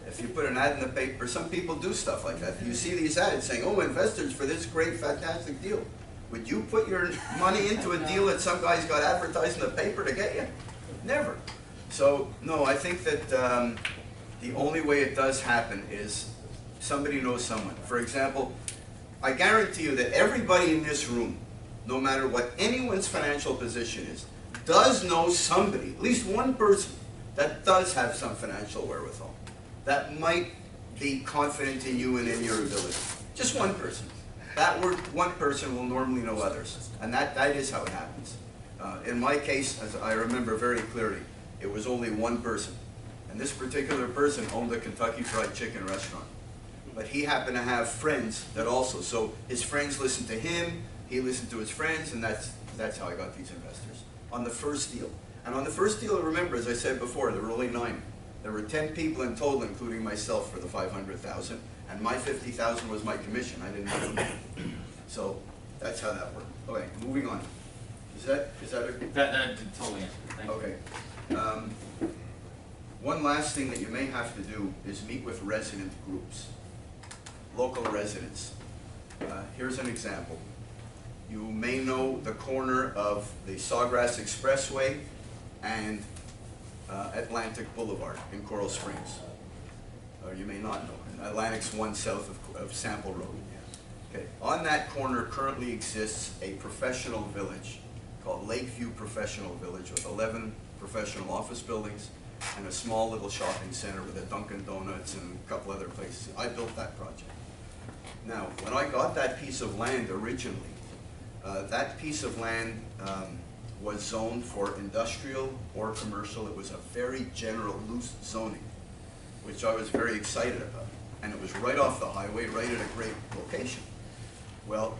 If you put an ad in the paper, some people do stuff like that. You see these ads saying, oh, investors for this great, fantastic deal. Would you put your money into a deal that some guy's got advertised in the paper to get you? Never. So, no, I think that the only way it does happen is somebody knows someone. For example, I guarantee you that everybody in this room, no matter what anyone's financial position is, does know somebody, at least one person, that does have some financial wherewithal, that might be confident in you and in your ability. Just one person. That one person will normally know others, and that is how it happens. In my case, as I remember very clearly, it was only one person, and this particular person owned a Kentucky Fried Chicken restaurant. But he happened to have friends that also, so his friends listened to him, he listened to his friends, and that's how I got these investors. On the first deal. And on the first deal, remember, as I said before, there were only 9. There were 10 people in total, including myself, for the $500,000, and my $50,000 was my commission. I didn't have them. So that's how that worked. Okay, moving on. Is that a... That totally answered. Thank you. Okay. One last thing that you may have to do is meet with resident groups, local residents. Here's an example. You may know the corner of the Sawgrass Expressway and Atlantic Boulevard in Coral Springs. Or you may not know. Atlantic's one south of Sample Road. Okay. On that corner currently exists a professional village called Lakeview Professional Village with 11 professional office buildings and a small little shopping center with a Dunkin' Donuts and a couple other places. I built that project. Now, when I got that piece of land originally, that piece of land was zoned for industrial or commercial. It was a very general, loose zoning, which I was very excited about. And it was right off the highway, right at a great location. Well,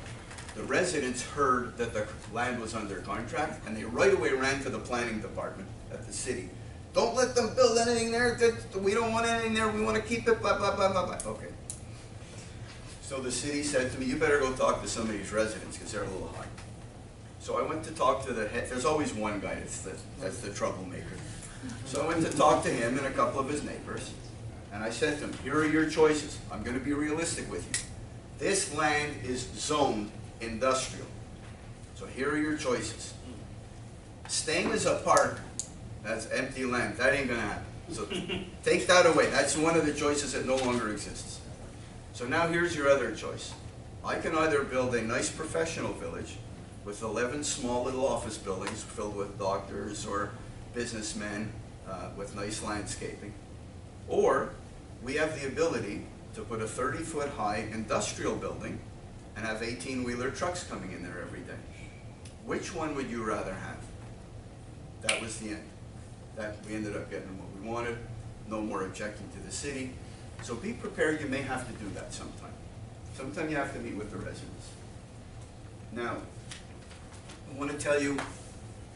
the residents heard that the land was under contract, and they right away ran to the planning department at the city. Don't let them build anything there. We don't want anything there. We want to keep it, blah, blah, blah, blah, blah. Okay. So the city said to me, you better go talk to some of these residents because they're a little high. So I went to talk to the head. There's always one guy that's the troublemaker. So I went to talk to him and a couple of his neighbors. And I said to him, here are your choices. I'm going to be realistic with you. This land is zoned industrial. So here are your choices. Staying as a park, that's empty land. That ain't going to happen. So take that away. That's one of the choices that no longer exists. So now here's your other choice. I can either build a nice professional village with 11 small little office buildings filled with doctors or businessmen with nice landscaping, or we have the ability to put a 30-foot high industrial building and have 18-wheeler trucks coming in there every day. Which one would you rather have? That was the end. That we ended up getting what we wanted, no more objecting to the city. So be prepared, you may have to do that sometime. Sometime you have to meet with the residents. Now, I want to tell you,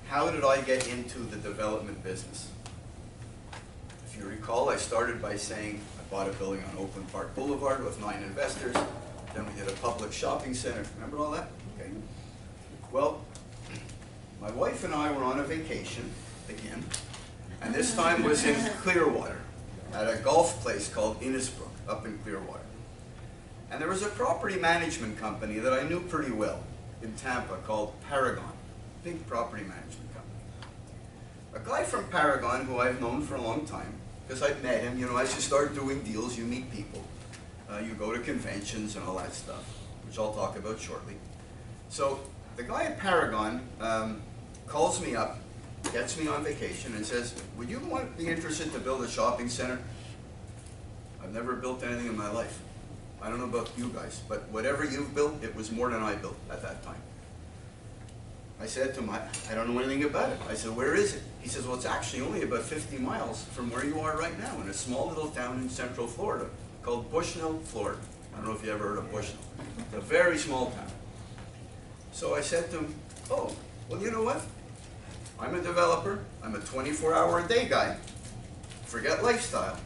how did I get into the development business? If you recall, I started by saying I bought a building on Oakland Park Boulevard with 9 investors. Then we did a public shopping center. Remember all that? Okay. Well, my wife and I were on a vacation again, and this time was in Clearwater at a golf place called Innisbrook up in Clearwater. And there was a property management company that I knew pretty well in Tampa called Paragon, big property management company. A guy from Paragon who I've known for a long time, because I've met him, you know, as you start doing deals, you meet people. You go to conventions and all that stuff, which I'll talk about shortly. So the guy at Paragon calls me up, gets me on vacation and says, would you be interested to build a shopping center? I've never built anything in my life. I don't know about you guys, but whatever you've built, it was more than I built at that time. I said to him, I don't know anything about it. I said, where is it? He says, well, it's actually only about 50 miles from where you are right now in a small little town in Central Florida called Bushnell, Florida. I don't know if you ever heard of Bushnell. It's a very small town. So I said to him, oh, well, you know what? I'm a developer. I'm a 24-hour-a-day guy. Forget lifestyle.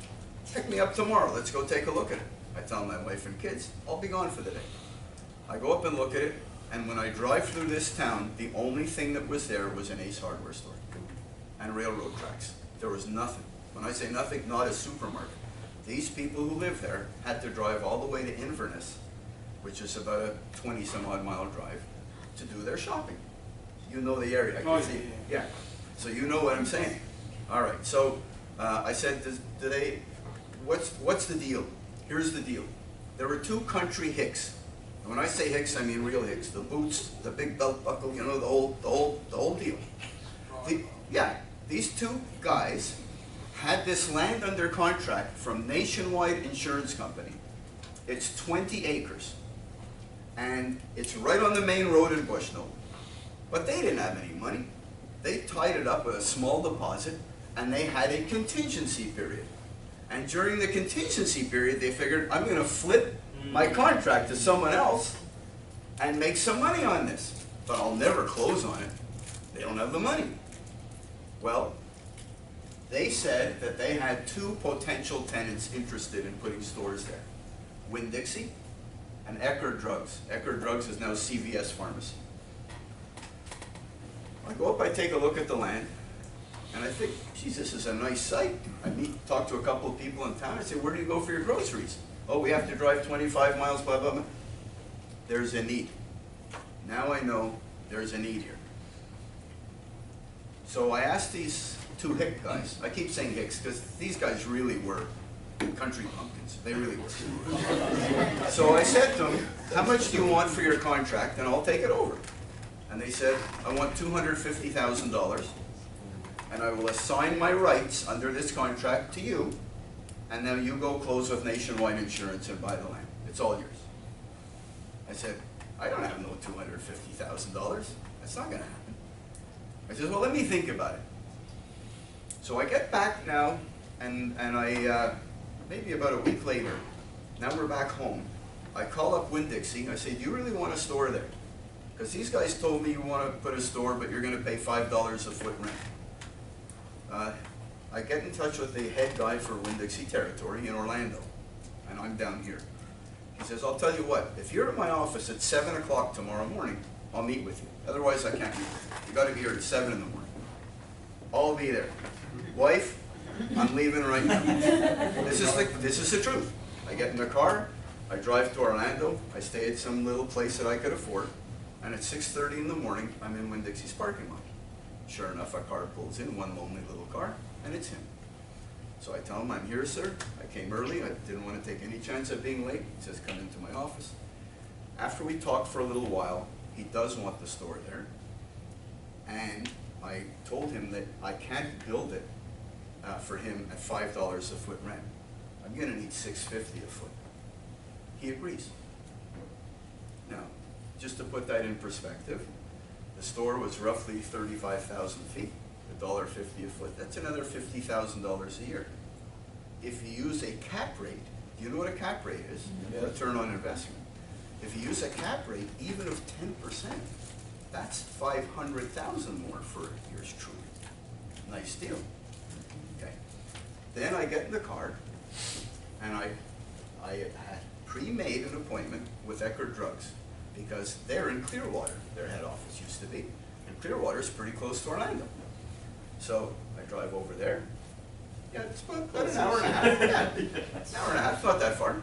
Pick me up tomorrow. Let's go take a look at it. I tell my wife and kids, I'll be gone for the day. I go up and look at it, and when I drive through this town, the only thing that was there was an Ace Hardware store and railroad tracks. There was nothing. When I say nothing, not a supermarket. These people who live there had to drive all the way to Inverness, which is about a 20-some-odd mile drive, to do their shopping. You know the area. I can see. Yeah. So you know what I'm saying. All right. So I said, what's the deal? Here's the deal. There were 2 country hicks. And when I say hicks, I mean real hicks. The boots, the big belt buckle, you know, the whole deal. These 2 guys had this land under contract from Nationwide Insurance Company. It's 20 acres. And it's right on the main road in Bushnell. But they didn't have any money. They tied it up with a small deposit, and they had a contingency period. And during the contingency period, they figured, I'm going to flip my contract to someone else and make some money on this. But I'll never close on it. They don't have the money. Well, they said that they had 2 potential tenants interested in putting stores there. Winn-Dixie and Eckerd Drugs. Eckerd Drugs is now CVS Pharmacy. I go up, I take a look at the land, and I think, geez, this is a nice site. I talk to a couple of people in town. I say, where do you go for your groceries? Oh, we have to drive 25 miles, blah, blah, blah. There's a need. Now I know there's a need here. So I asked these 2 hick guys. I keep saying hicks because these guys really were country pumpkins. They really were. So I said to them, how much do you want for your contract, and I'll take it over. And they said, I want $250,000, and I will assign my rights under this contract to you, and then you go close with Nationwide Insurance and buy the land. It's all yours. I said, I don't have no $250,000. That's not going to happen. I said, well, let me think about it. So I get back now, and I, maybe about a week later, now we're back home. I call up Winn-Dixie. I say, do you really want a store there? Because these guys told me you want to put a store, but you're going to pay $5 a foot rent. I get in touch with the head guy for Winn-Dixie territory in Orlando, and I'm down here. He says, I'll tell you what, if you're at my office at 7 o'clock tomorrow morning, I'll meet with you. Otherwise, I can't meet with you. You got to be here at 7 in the morning. I'll be there. Wife, I'm leaving right now. This is the truth. I get in the car, I drive to Orlando, I stay at some little place that I could afford, and at 6:30 in the morning, I'm in Winn-Dixie's parking lot. Sure enough, a car pulls in, one lonely little car, and it's him. So I tell him, I'm here, sir. I came early. I didn't want to take any chance of being late. He says, come into my office. After we talked for a little while, he does want the store there. And I told him that I can't build it for him at $5 a foot rent. I'm going to need $6.50 a foot. He agrees. Now, just to put that in perspective, the store was roughly 35,000 feet, $1.50 a foot. That's another $50,000 a year. If you use a cap rate, do you know what a cap rate is? Yeah. Return on investment. If you use a cap rate, even of 10%, that's 500,000 more for yours truly. Nice deal. Okay. Then I get in the car, and I had pre-made an appointment with Eckerd Drugs because they're in Clearwater. Their head office used to be, and Clearwater is pretty close to Orlando. So I drive over there. Yeah, it's about an hour and a half. Yeah, an hour and a half. It's not that far.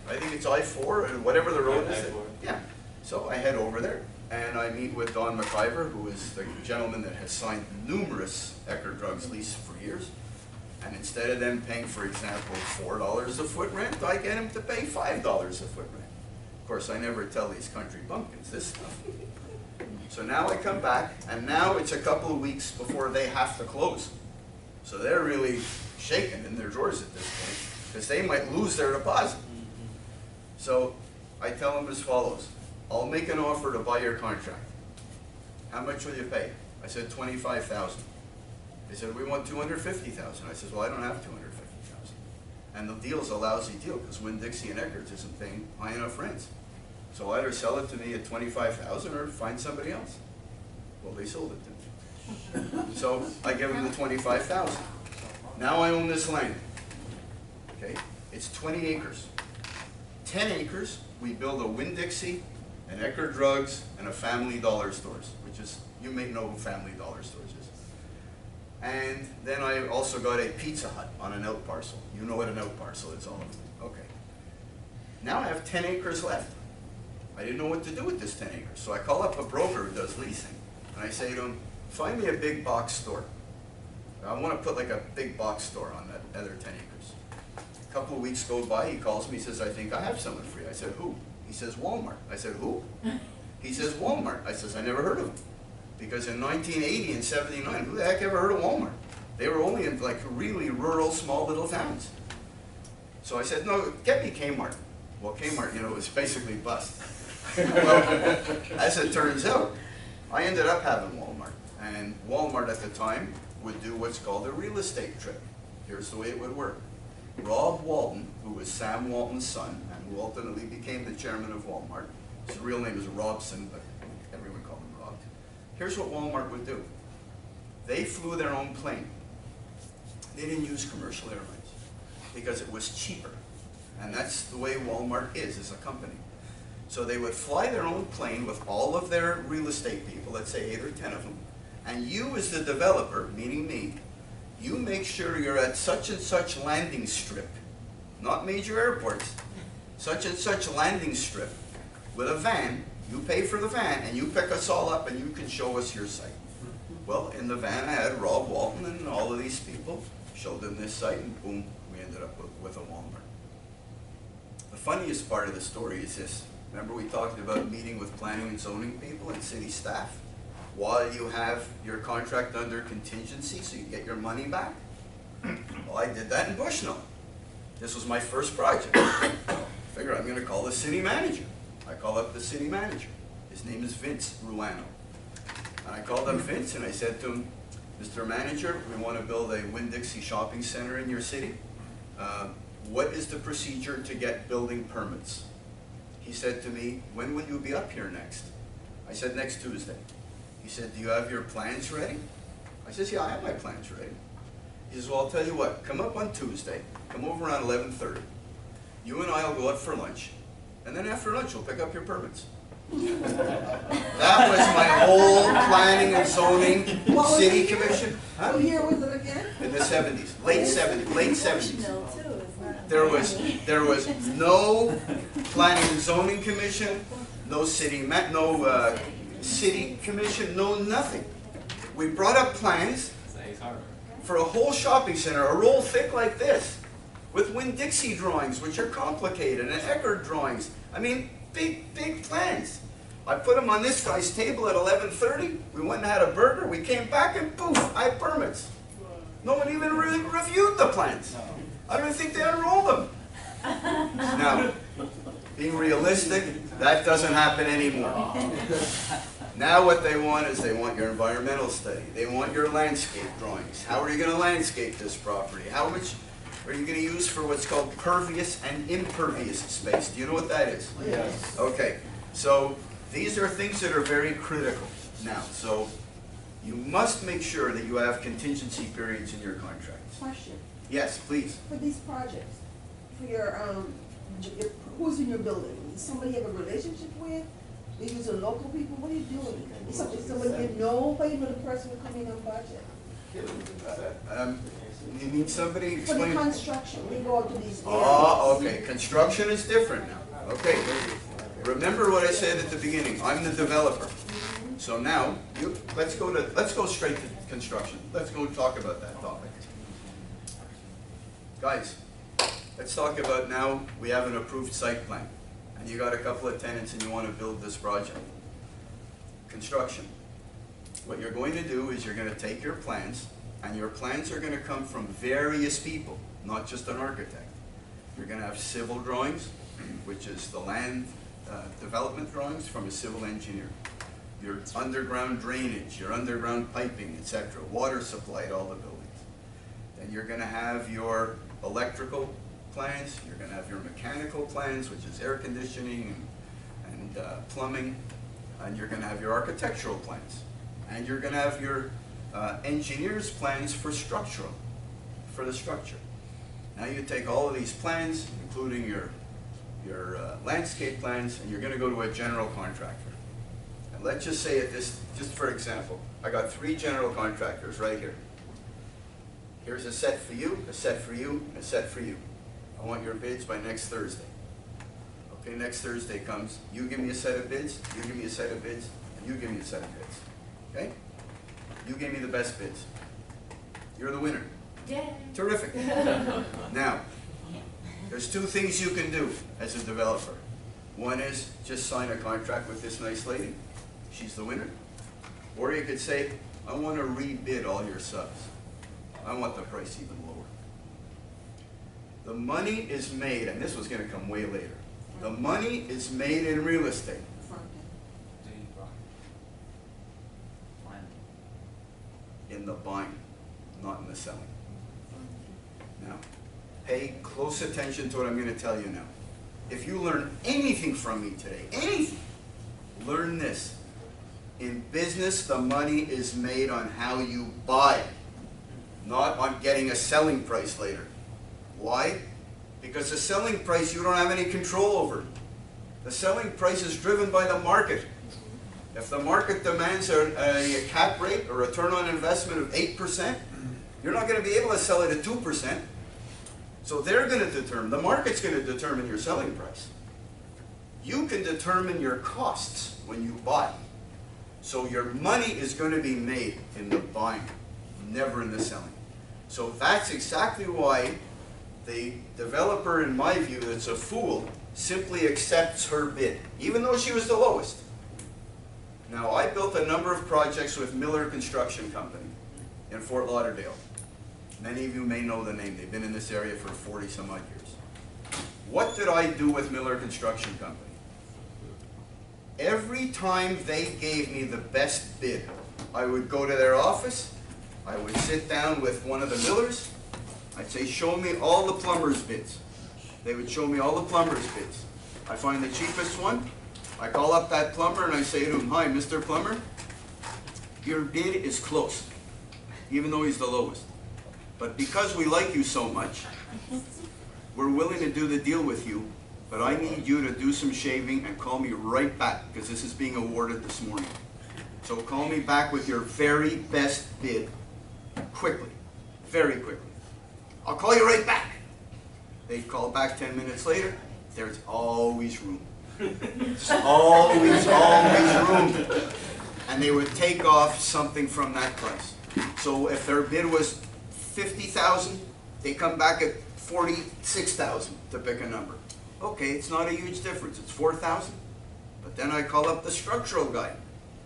I think it's I-4 or whatever the road is. I-4. Yeah. So I head over there, and I meet with Don McIver, who is the gentleman that has signed numerous Eckerd Drugs leases for years. And instead of them paying, for example, $4 a foot rent, I get them to pay $5 a foot rent. Of course, I never tell these country bumpkins this stuff. So now I come back, and now it's a couple of weeks before they have to close. So they're really shaking in their drawers at this point, because they might lose their deposit. So I tell them as follows: I'll make an offer to buy your contract. How much will you pay? I said $25,000. They said, we want $250,000. I said, well, I don't have $250,000. And the deal's a lousy deal because Winn-Dixie and Eckerd's isn't paying high enough rents. So either sell it to me at $25,000 or find somebody else. Well, they sold it to me. So I give them the $25,000. Now I own this land. Okay, it's 20 acres. 10 acres, we build a Winn-Dixie, an Eckerd Drugs, and a Family Dollar stores, which is, you may know who Family Dollar stores is. And then I also got a Pizza Hut on an out parcel. You know what an out parcel is, all of them. Okay. Now I have 10 acres left. I didn't know what to do with this 10 acres. So I call up a broker who does leasing. And I say to him, find me a big box store. I want to put like a big box store on that other 10 acres. A couple of weeks go by, he calls me, he says, I think I have someone for you. I said, who? He says, Walmart. I said, who? He says, Walmart. I says, I never heard of him. Because in 1980 and 79, who the heck ever heard of Walmart? They were only in like really rural, small little towns. So I said, no, get me Kmart. Well, Kmart, you know, was basically bust. Well, as it turns out, I ended up having Walmart. And Walmart at the time would do what's called a real estate trip. Here's the way it would work. Rob Walton, who was Sam Walton's son, and who ultimately became the chairman of Walmart. His real name is Robson, but everyone called him Rob. Here's what Walmart would do. They flew their own plane. They didn't use commercial airlines because it was cheaper. And that's the way Walmart is as a company. So they would fly their own plane with all of their real estate people, let's say 8 or 10 of them, and you as the developer, meaning me, you make sure you're at such and such landing strip, not major airports, such and such landing strip with a van. You pay for the van and you pick us all up and you can show us your site. Well, in the van I had Rob Walton and all of these people, showed them this site, and boom, we ended up with a Walmart. The funniest part of the story is this. Remember we talked about meeting with planning and zoning people and city staff while you have your contract under contingency so you get your money back? Well, I did that in Bushnell. This was my first project. Figure I'm going to call the city manager. I call up the city manager. His name is Vince Ruano. And I called up Vince and I said to him, Mr. Manager, we want to build a Winn-Dixie shopping center in your city. What is the procedure to get building permits? He said to me, when will you be up here next? I said, next Tuesday. He said, do you have your plans ready? I says, yeah, I have my plans ready. He says, well, I'll tell you what, come up on Tuesday, come over around 11:30. You and I will go out for lunch, and then after lunch, we'll pick up your permits. That was my whole planning and zoning What was city the year? commission. Huh? What year was it again? In the 70s, late 70s. No, too, it's not- There was no planning and zoning commission, no city commission, no nothing. We brought up plans. It's hard. for a whole shopping center, a roll thick like this, with Winn-Dixie drawings, which are complicated, and Eckert drawings. I mean, big plans. I put them on this guy's table at 11:30. We went and had a burger. We came back and poof, I have permits. No one even really reviewed the plans. I don't even think they unrolled them. Now, being realistic, that doesn't happen anymore. Now what they want is they want your environmental study. They want your landscape drawings. How are you going to landscape this property? How much are you going to use for what's called pervious and impervious space? Do you know what that is? Yes. Okay, so these are things that are very critical now. So you must make sure that you have contingency periods in your contracts. Question, Yes, please. for these projects, for your, who's in your building? Is somebody you have a relationship with? You're using local people? What are you doing? Is somebody you know, but you know the person will come in on budget? You need somebody For the explain? construction, they go out to these areas. Oh, okay, construction is different now. Okay, remember what I said at the beginning, I'm the developer. So now, let's go straight to construction. Let's go talk about that topic. Guys, let's talk about now, we have an approved site plan, and you got a couple of tenants and you want to build this project. Construction. What you're going to do is you're going to take your plans, and your plans are going to come from various people, not just an architect. You're going to have civil drawings, which is the land development drawings from a civil engineer. Your underground drainage, your underground piping, etc., water supply to all the buildings. Then you're going to have your electrical plans, you're going to have your mechanical plans, which is air conditioning and plumbing, and you're going to have your architectural plans. And you're going to have your engineer's plans for the structure. Now you take all of these plans, including your landscape plans, and you're going to go to a general contractor. And let's just say just for example, I got 3 general contractors right here. Here's a set for you, a set for you, and a set for you. I want your bids by next Thursday. Okay, next Thursday comes, you give me a set of bids, you give me a set of bids, and you give me a set of bids. Okay? You gave me the best bids. You're the winner. Yay. Terrific. Now, there's 2 things you can do as a developer. One is just sign a contract with this nice lady. She's the winner. Or you could say, I want to rebid all your subs. I want the price even lower. The money is made, and this was going to come way later. The money is made in real estate. In the buying, not in the selling. Now, pay close attention to what I'm going to tell you now. If you learn anything from me today, anything, learn this. In business, the money is made on how you buy, not on getting a selling price later. Why? Because the selling price you don't have any control over. The selling price is driven by the market. If the market demands a cap rate or return on investment of 8%, you're not going to be able to sell it at 2%. So they're going to determine, the market's going to determine your selling price. You can determine your costs when you buy. So your money is going to be made in the buying, never in the selling. So that's exactly why the developer, in my view, that's a fool, simply accepts her bid, even though she was the lowest. Now, I built a number of projects with Miller Construction Company in Fort Lauderdale. Many of you may know the name. They've been in this area for 40 some odd years. What did I do with Miller Construction Company? Every time they gave me the best bid, I would go to their office, I would sit down with one of the Millers, I'd say, show me all the plumber's bids. They would show me all the plumber's bids. I find the cheapest one, I call up that plumber and I say to him, hi, Mr. Plumber, your bid is close, even though he's the lowest. But because we like you so much, we're willing to do the deal with you, but I need you to do some shaving and call me right back, because this is being awarded this morning. So call me back with your very best bid, quickly, very quickly. I'll call you right back. They'd call back 10 minutes later, there's always room. There's always room. And they would take off something from that price. So if their bid was 50,000, they come back at 46,000, to pick a number. Okay, it's not a huge difference, it's 4,000. But then I call up the structural guy.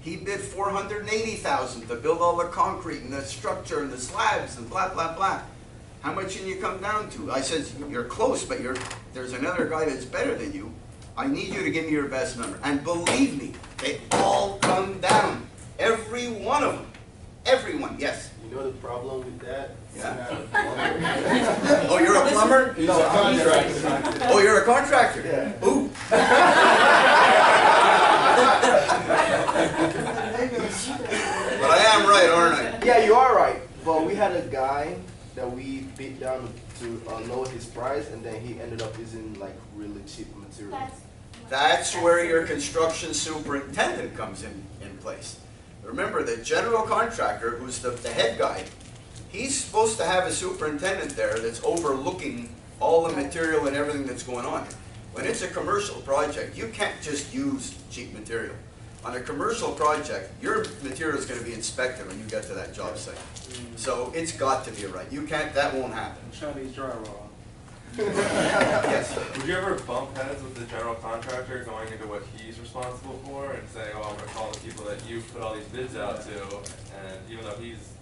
He bid 480,000 to build all the concrete and the structure and the slabs and blah, blah, blah. How much can you come down to? I said, you're close, but there's another guy that's better than you. I need you to give me your best number. And believe me, they all come down. Every one of them. Everyone, yes. You know the problem with that? Yeah. Oh, you're a plumber? He's a contractor. Oh, you're a contractor? Yeah. Ooh. But I am right, aren't I? Yeah, you are right. But we had a guy that we beat down to lower his price, and then he ended up using like really cheap material. That's where your construction superintendent comes in place. Remember, the general contractor, who's the head guy, he's supposed to have a superintendent there that's overlooking all the material and everything that's going on. When it's a commercial project, you can't just use cheap material. On a commercial project, your material is going to be inspected when you get to that job site. So it's got to be right. You can't, that won't happen. Chinese drywall. Yes. Would you ever bump heads with the general contractor going into what he's responsible for and saying, oh, I'm going to call the people that you put all these bids out to, and even though he's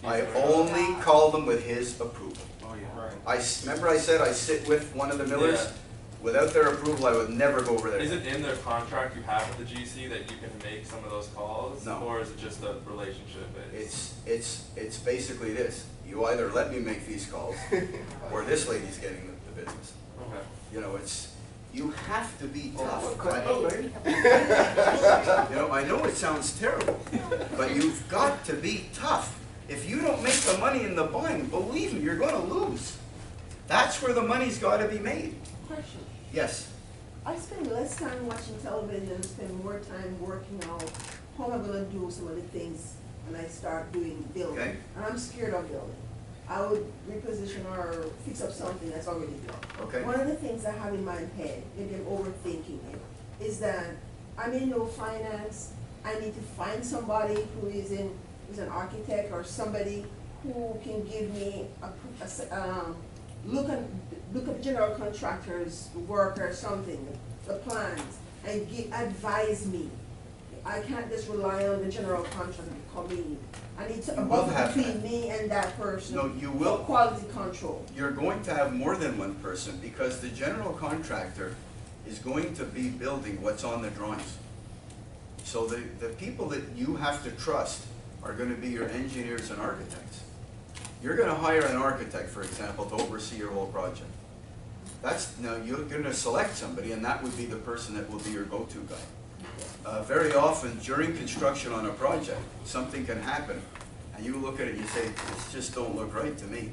I doing only call them with his approval. Oh, yeah. Right. Remember I said I sit with one of the millers? Yeah. Without their approval, I would never go over there. Is it in their contract you have with the GC that you can make some of those calls? No. Or is it just a relationship based? It's basically this. You either let me make these calls, or this lady's getting the business. Okay. You know, you have to be tough. You know, I know it sounds terrible, but you've got to be tough. If you don't make the money in the buying, believe me, you're going to lose. That's where the money's got to be made. Question. Yes. I spend less time watching television and spend more time working out how am I gonna do some of the things when I start doing building. Okay. And I'm scared of building. I would reposition or fix up something that's already built. Okay. One of the things I have in my head, maybe I'm overthinking it, is that I'm in no finance. I need to find somebody who's an architect or somebody who can give me look at general contractors' work or something, the plans, and advise me. I can't just rely on the general contractor to come in. I need to You will have between that. me and that person. No, you will. For quality control. You're going to have more than one person because the general contractor is going to be building what's on the drawings. So the people that you have to trust are going to be your engineers and architects. You're going to hire an architect, for example, to oversee your whole project. Now you're going to select somebody, and that would be the person that will be your go-to guy. Very often during construction on a project, something can happen, and you look at it and you say, this just don't look right to me.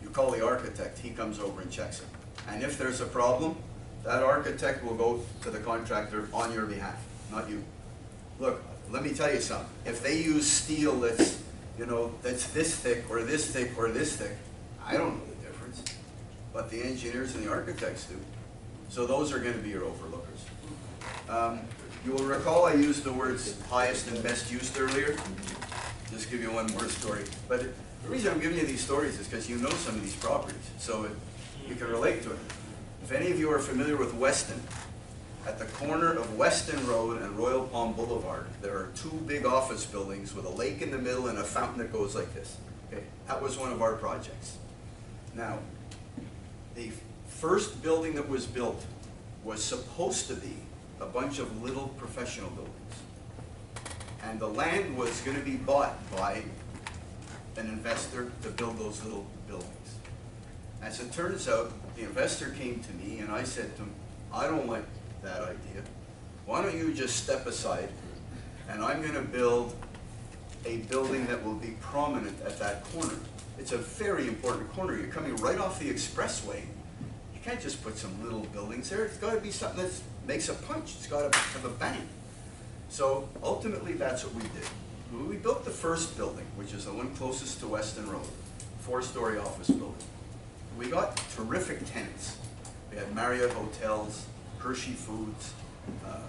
You call the architect, he comes over and checks it. And if there's a problem, that architect will go to the contractor on your behalf, not you. Look, let me tell you something. If they use steel that's, you know, that's this thick or this thick or this thick, I don't know the difference. But the engineers and the architects do. So those are going to be your overlookers. You will recall I used the words highest and best used earlier. Just give you one more story. But the reason I'm giving you these stories is because you know some of these properties, so you can relate to it. If any of you are familiar with Weston, at the corner of Weston Road and Royal Palm Boulevard, there are two big office buildings with a lake in the middle and a fountain that goes like this. Okay, that was one of our projects. Now, the first building that was built was supposed to be a bunch of little professional buildings. And the land was going to be bought by an investor to build those little buildings. As it turns out, the investor came to me and I said to him, I don't like that idea. Why don't you just step aside and I'm going to build a building that will be prominent at that corner. It's a very important corner. You're coming right off the expressway. You can't just put some little buildings there. It's got to be something that makes a punch. It's got to have a bang. So ultimately that's what we did. We built the first building, which is the one closest to Weston Road, 4-story office building. We got terrific tenants. We had Marriott Hotels, Hershey Foods,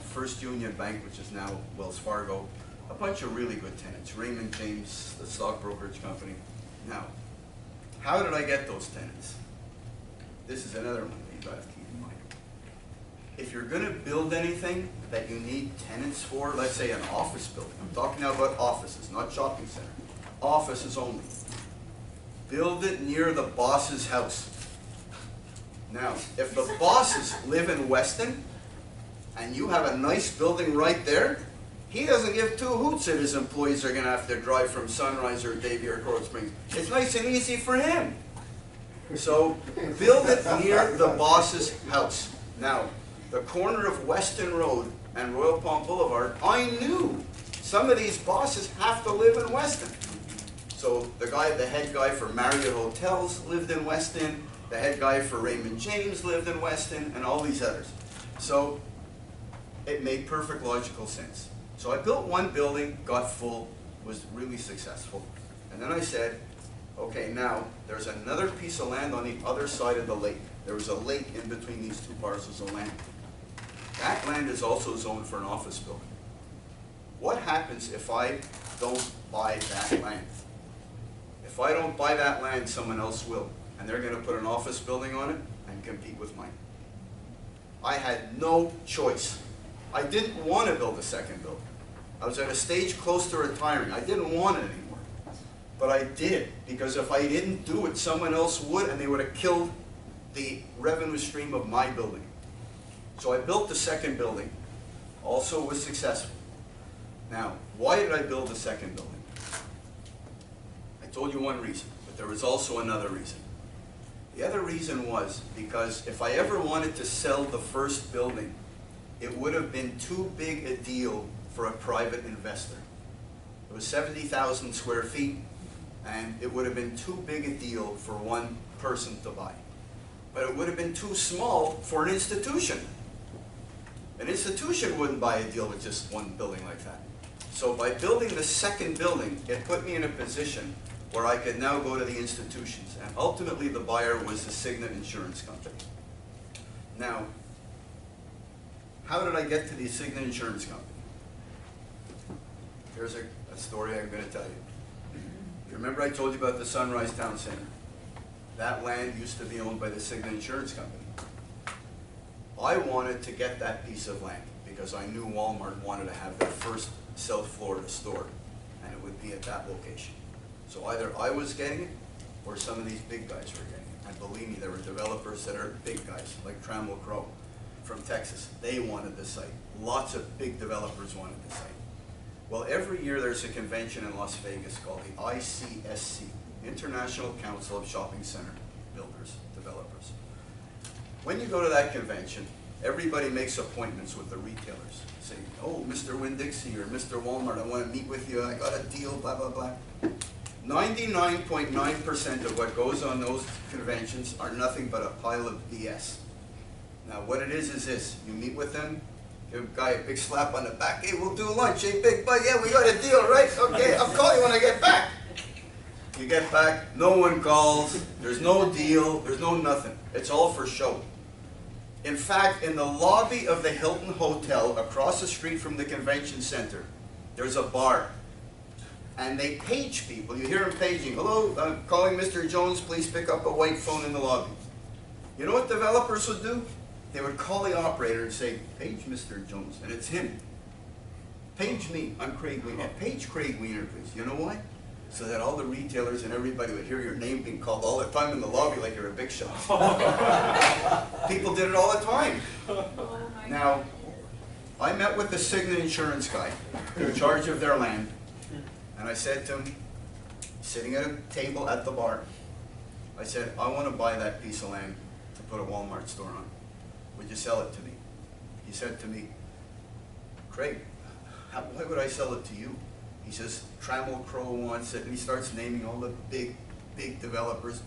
First Union Bank, which is now Wells Fargo, a bunch of really good tenants, Raymond James, the stock brokerage company. Now, How did I get those tenants? This is another one that you guys keep in mind. If you're gonna build anything that you need tenants for, let's say an office building, I'm talking now about offices, not shopping center, offices only. Build it near the boss's house. Now, if the bosses live in Weston, and you have a nice building right there, he doesn't give two hoots if his employees are gonna have to drive from Sunrise or Davie or Coral Springs. It's nice and easy for him. So, build it near the boss's house. Now, the corner of Weston Road and Royal Palm Boulevard, I knew some of these bosses have to live in Weston. So the head guy for Marriott Hotels lived in Weston, the head guy for Raymond James lived in Weston, and all these others. So it made perfect logical sense. So I built one building, got full, was really successful. And then I said, okay, now there's another piece of land on the other side of the lake. There was a lake in between these two parcels of land. That land is also zoned for an office building. What happens if I don't buy that land? If I don't buy that land, someone else will, and they're gonna put an office building on it and compete with mine. I had no choice. I didn't want to build a second building. I was at a stage close to retiring. I didn't want it anymore. But I did, because if I didn't do it, someone else would, and they would have killed the revenue stream of my building. So I built the second building, also was successful. Now, why did I build the second building? I told you one reason, but there was also another reason. The other reason was because if I ever wanted to sell the first building, it would have been too big a deal for a private investor. It was 70,000 square feet, and it would have been too big a deal for one person to buy. But it would have been too small for an institution. An institution wouldn't buy a deal with just one building like that. So by building the second building, it put me in a position where I could now go to the institutions. And ultimately the buyer was the Signet Insurance Company. Now, how did I get to the Signet Insurance Company? Here's a story I'm going to tell you. You remember I told you about the Sunrise Town Center? That land used to be owned by the Signet Insurance Company. I wanted to get that piece of land because I knew Walmart wanted to have their first South Florida store, and it would be at that location. So either I was getting it, or some of these big guys were getting it. And believe me, there were developers that are big guys, like Trammell Crow from Texas. They wanted the site. Lots of big developers wanted the site. Well, every year there's a convention in Las Vegas called the ICSC, International Council of Shopping Center Builders, Developers. When you go to that convention, everybody makes appointments with the retailers. Say, oh, Mr. Winn-Dixie or Mr. Walmart, I want to meet with you, I got a deal, blah, blah, blah. 99.9% of what goes on those conventions are nothing but a pile of BS. Now, what it is this. You meet with them, give a guy a big slap on the back. Hey, we'll do lunch. Hey, big bud, yeah, we got a deal, right? Okay, I'll call you when I get back. You get back, no one calls, there's no deal, there's no nothing. It's all for show. In fact, in the lobby of the Hilton Hotel across the street from the convention center, there's a bar. And they page people. You hear them paging. Hello, I'm calling Mr. Jones, please pick up a white phone in the lobby. You know what developers would do? They would call the operator and say, page Mr. Jones, and it's him. Page me, I'm Craig Wiener. Page Craig Wiener, please. You know why? So that all the retailers and everybody would hear your name being called all the time in the lobby like you're a big shot. People did it all the time. Now, I met with the Signet Insurance guy in charge of their land, and I said to him, sitting at a table at the bar, I said, I want to buy that piece of land to put a Walmart store on. Would you sell it to me? He said to me, Craig, why would I sell it to you? He says, Trammell Crow wants it, and he starts naming all the big developers,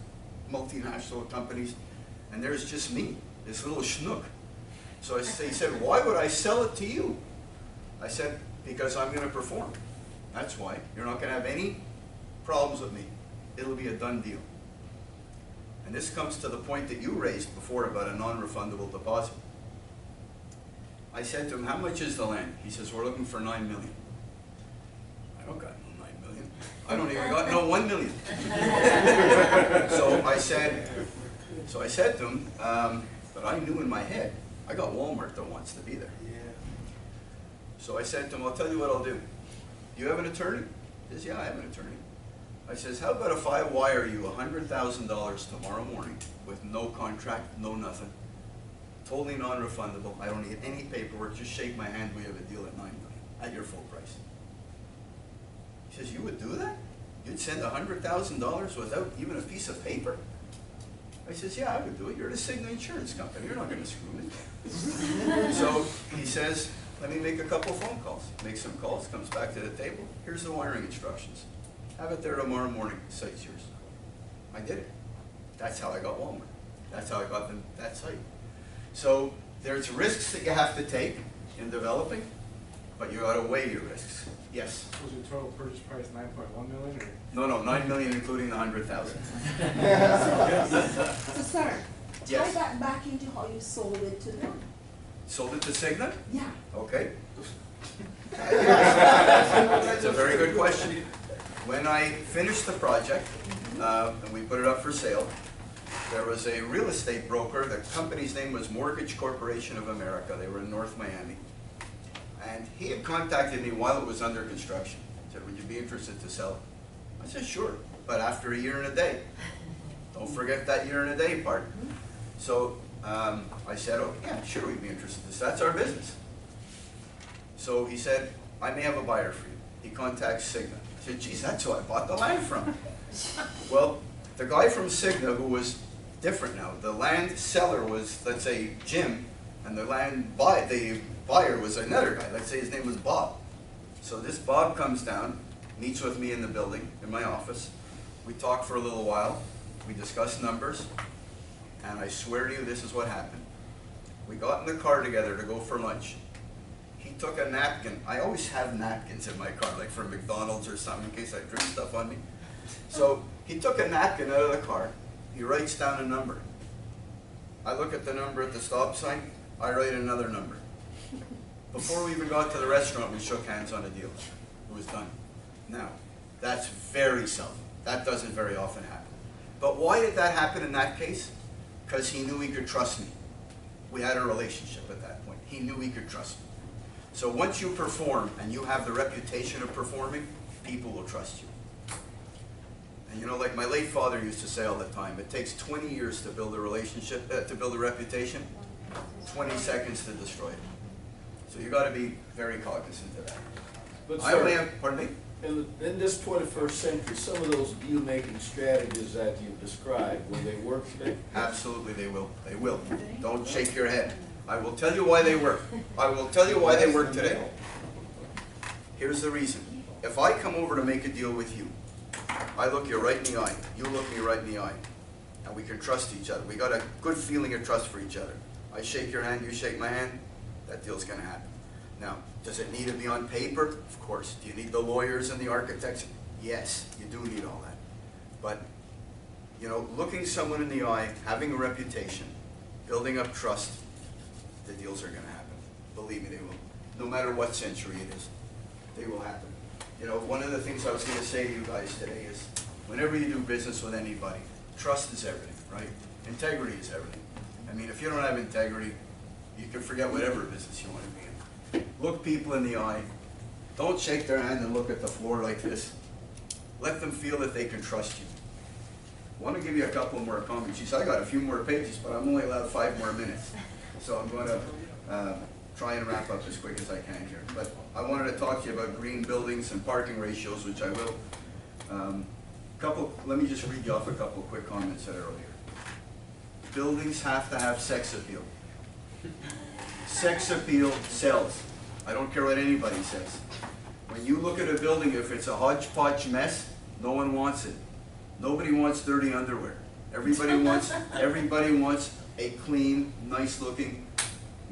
multinational companies, and there's just me, this little schnook. So he said, why would I sell it to you? I said, because I'm going to perform. That's why. You're not going to have any problems with me. It'll be a done deal. And this comes to the point that you raised before about a non-refundable deposit. I said to him, how much is the land? He says, we're looking for $9 million. I don't got no $9 million. I don't even got no 1 million. So I said to him, but I knew in my head, I got Walmart that wants to be there. So I said to him, I'll tell you what I'll do. Do you have an attorney? He says, yeah, I have an attorney. I says, how about if I wire you $100,000 tomorrow morning with no contract, no nothing, totally non-refundable, I don't need any paperwork, just shake my hand, we have a deal at $9 million, at your full price. He says, you would do that? You'd send $100,000 without even a piece of paper? I says, yeah, I would do it. You're the Cigna Insurance Company. You're not going to screw me. So he says, let me make a couple phone calls. Makes some calls, comes back to the table. Here's the wiring instructions. Have it there tomorrow morning. The site's yours. I did it. That's how I got Walmart. That's how I got that site. So there's risks that you have to take in developing, but you got to weigh your risks. Yes? Was your total purchase price 9.1 million or? No, 9 million including the 100,000. So sir, tie Yes. that back into how you sold it to them. Sold it to Cigna? Yeah. Okay. That's a very good question. When I finished the project, and we put it up for sale, there was a real estate broker. The company's name was Mortgage Corporation of America. They were in North Miami. And he had contacted me while it was under construction. Said, would you be interested to sell it? I said, sure, but after a year and a day. Don't forget that year and a day part. So I said, oh, yeah, sure, we'd be interested in this. That's our business. So he said, I may have a buyer for you. He contacts Cigna. I said, geez, that's who I bought the land from. Well, the guy from Cigna, who was different now, the land seller was, let's say, Jim, and the buyer was another guy. Let's say his name was Bob. So this Bob comes down, meets with me in the building, in my office. We talk for a little while. We discuss numbers. And I swear to you, this is what happened. We got in the car together to go for lunch. He took a napkin. I always have napkins in my car, like for McDonald's or something, in case I drink stuff on me. So he took a napkin out of the car. He writes down a number. I look at the number at the stop sign. I write another number. Before we even got to the restaurant, we shook hands on a deal. It was done. Now, that's very seldom. That doesn't very often happen. But why did that happen in that case? Because he knew he could trust me. We had a relationship at that point. He knew he could trust me. So once you perform and you have the reputation of performing, people will trust you. And you know, like my late father used to say all the time, it takes 20 years to build a relationship, to build a reputation, 20 seconds to destroy it. So you got to be very cognizant of that. But I only sir, have, pardon me? in this 21st century, some of those deal-making strategies that you've described, will they work today? Absolutely they will. They will. Don't shake your head. I will tell you why they work. I will tell you why they work today. Here's the reason. If I come over to make a deal with you, I look you right in the eye, you look me right in the eye, and we can trust each other. We got a good feeling of trust for each other. I shake your hand, you shake my hand, that deal's going to happen. Now, does it need to be on paper? Of course. Do you need the lawyers and the architects? Yes, you do need all that. But, you know, looking someone in the eye, having a reputation, building up trust, the deals are going to happen. Believe me, they will. No matter what century it is, they will happen. You know, one of the things I was going to say to you guys today is, whenever you do business with anybody, trust is everything, right? Integrity is everything. I mean, if you don't have integrity, you can forget whatever business you want to be in. Look people in the eye. Don't shake their hand and look at the floor like this. Let them feel that they can trust you. I want to give you a couple more comments. Geez, I got a few more pages, but I'm only allowed 5 more minutes. So I'm going to try and wrap up as quick as I can here. But I wanted to talk to you about green buildings and parking ratios, which I will. Let me just read you off a couple quick comments that are earlier. Buildings have to have sex appeal. Sex appeal sells. I don't care what anybody says. When you look at a building, if it's a hodgepodge mess, no one wants it. Nobody wants dirty underwear. Everybody wants a clean, nice-looking,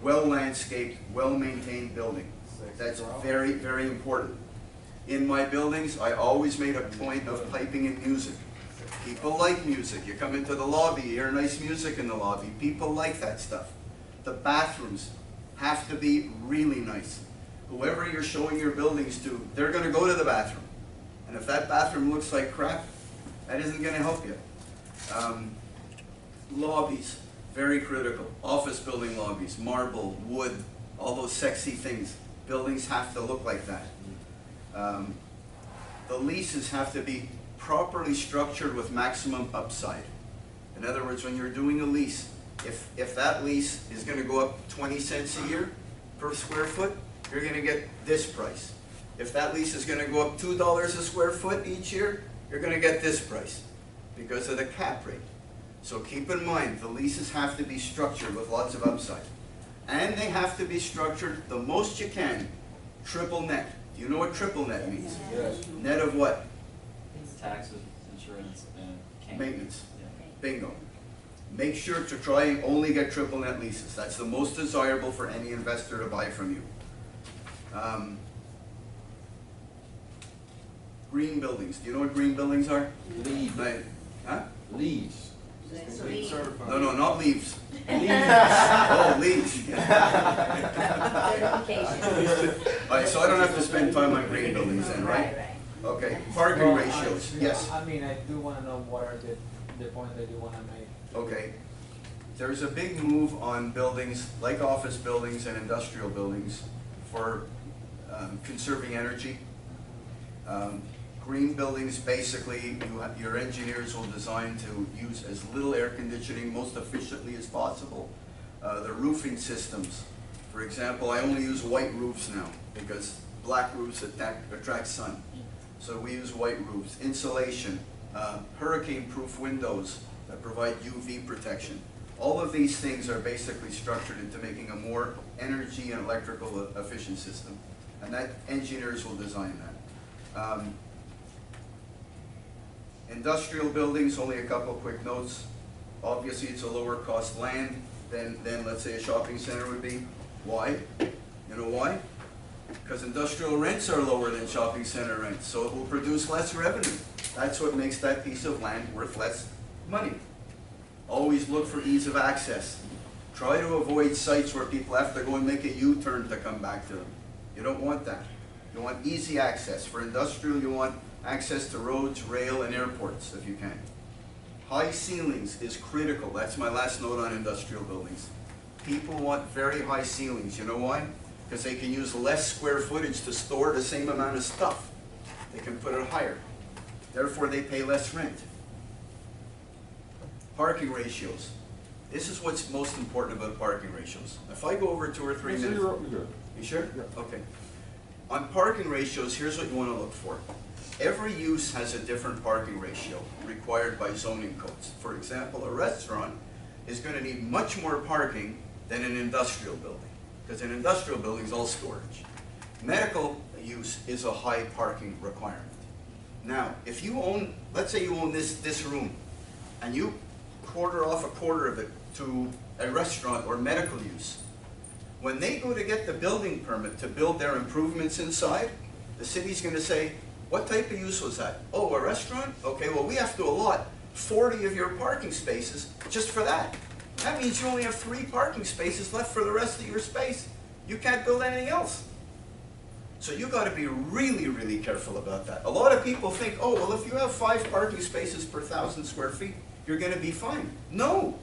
well-landscaped, well-maintained building. That's very, very important. In my buildings, I always made a point of piping in music. People like music. You come into the lobby, you hear nice music in the lobby. People like that stuff. The bathrooms have to be really nice. Whoever you're showing your buildings to, they're going to go to the bathroom. And if that bathroom looks like crap, that isn't gonna help you. Lobbies, very critical. Office building lobbies, marble, wood, all those sexy things. Buildings have to look like that. The leases have to be properly structured with maximum upside. In other words, when you're doing a lease, if that lease is gonna go up 20 cents a year per square foot, you're gonna get this price. If that lease is gonna go up $2 a square foot each year, you're gonna get this price because of the cap rate. So keep in mind, the leases have to be structured with lots of upside. And they have to be structured the most you can, triple net. Do you know what triple net means? Yes. Net of what? Taxes, insurance, and camp. Maintenance. Yeah. Bingo. Make sure to try and only get triple net leases. That's the most desirable for any investor to buy from you. Green buildings. Do you know what green buildings are? Leave, Like, huh? leaves. Certified. No, not leaves. Leaves. Oh, leaves. Certification. All right, so I don't have to spend time on green buildings then, right? Right. Okay, parking ratios, yes. I mean, I do wanna know what are the points that you wanna make. Okay. There's a big move on buildings, like office buildings and industrial buildings, for conserving energy. Green buildings, basically, your engineers will design to use as little air conditioning most efficiently as possible. The roofing systems, for example, I only use white roofs now because black roofs attract sun. So we use white roofs. Insulation, hurricane-proof windows that provide UV protection. All of these things are basically structured into making a more energy and electrical efficient system. And that engineers will design that. Industrial buildings, only a couple quick notes. Obviously, it's a lower cost land than let's say a shopping center would be. Why? You know why? Because industrial rents are lower than shopping center rents, so it will produce less revenue. That's what makes that piece of land worth less money. Always look for ease of access. Try to avoid sites where people have to go and make a U-turn to come back to them. You don't want that. You want easy access. For industrial, you want access to roads, rail, and airports if you can. High ceilings is critical. That's my last note on industrial buildings. People want very high ceilings. You know why? Because they can use less square footage to store the same amount of stuff. They can put it higher. Therefore, they pay less rent. Parking ratios. This is what's most important about parking ratios. If I go over 2 or 3 minutes. You sure? Yeah. Okay. On parking ratios, here's what you want to look for. Every use has a different parking ratio required by zoning codes. For example, a restaurant is going to need much more parking than an industrial building, because an industrial building is all storage. Medical use is a high parking requirement. Now, if you own, let's say you own this room, and you quarter off a quarter of it to a restaurant or medical use, when they go to get the building permit to build their improvements inside, the city's going to say, what type of use was that? Oh, a restaurant? Okay, well, we have to allot 40 of your parking spaces just for that. That means you only have 3 parking spaces left for the rest of your space. You can't build anything else. So you got to be really, really careful about that. A lot of people think, oh, well, if you have 5 parking spaces per 1,000 square feet, you're going to be fine. No,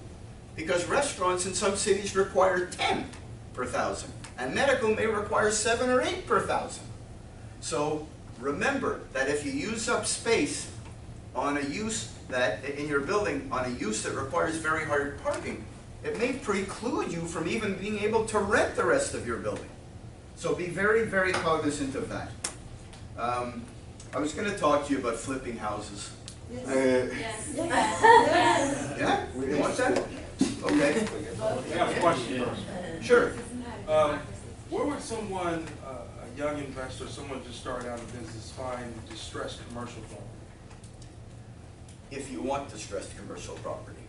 because restaurants in some cities require 10 per 1,000, and medical may require 7 or 8 per 1,000. So remember that if you use up space on a use that, in your building, on a use that requires very hard parking, it may preclude you from even being able to rent the rest of your building. So be very, very cognizant of that. I was going to talk to you about flipping houses. Yes. Yeah? You want that? Okay. I have a question first. Sure. Where would someone, a young investor, someone just starting out a business, find distressed commercial property? If you want distressed commercial property,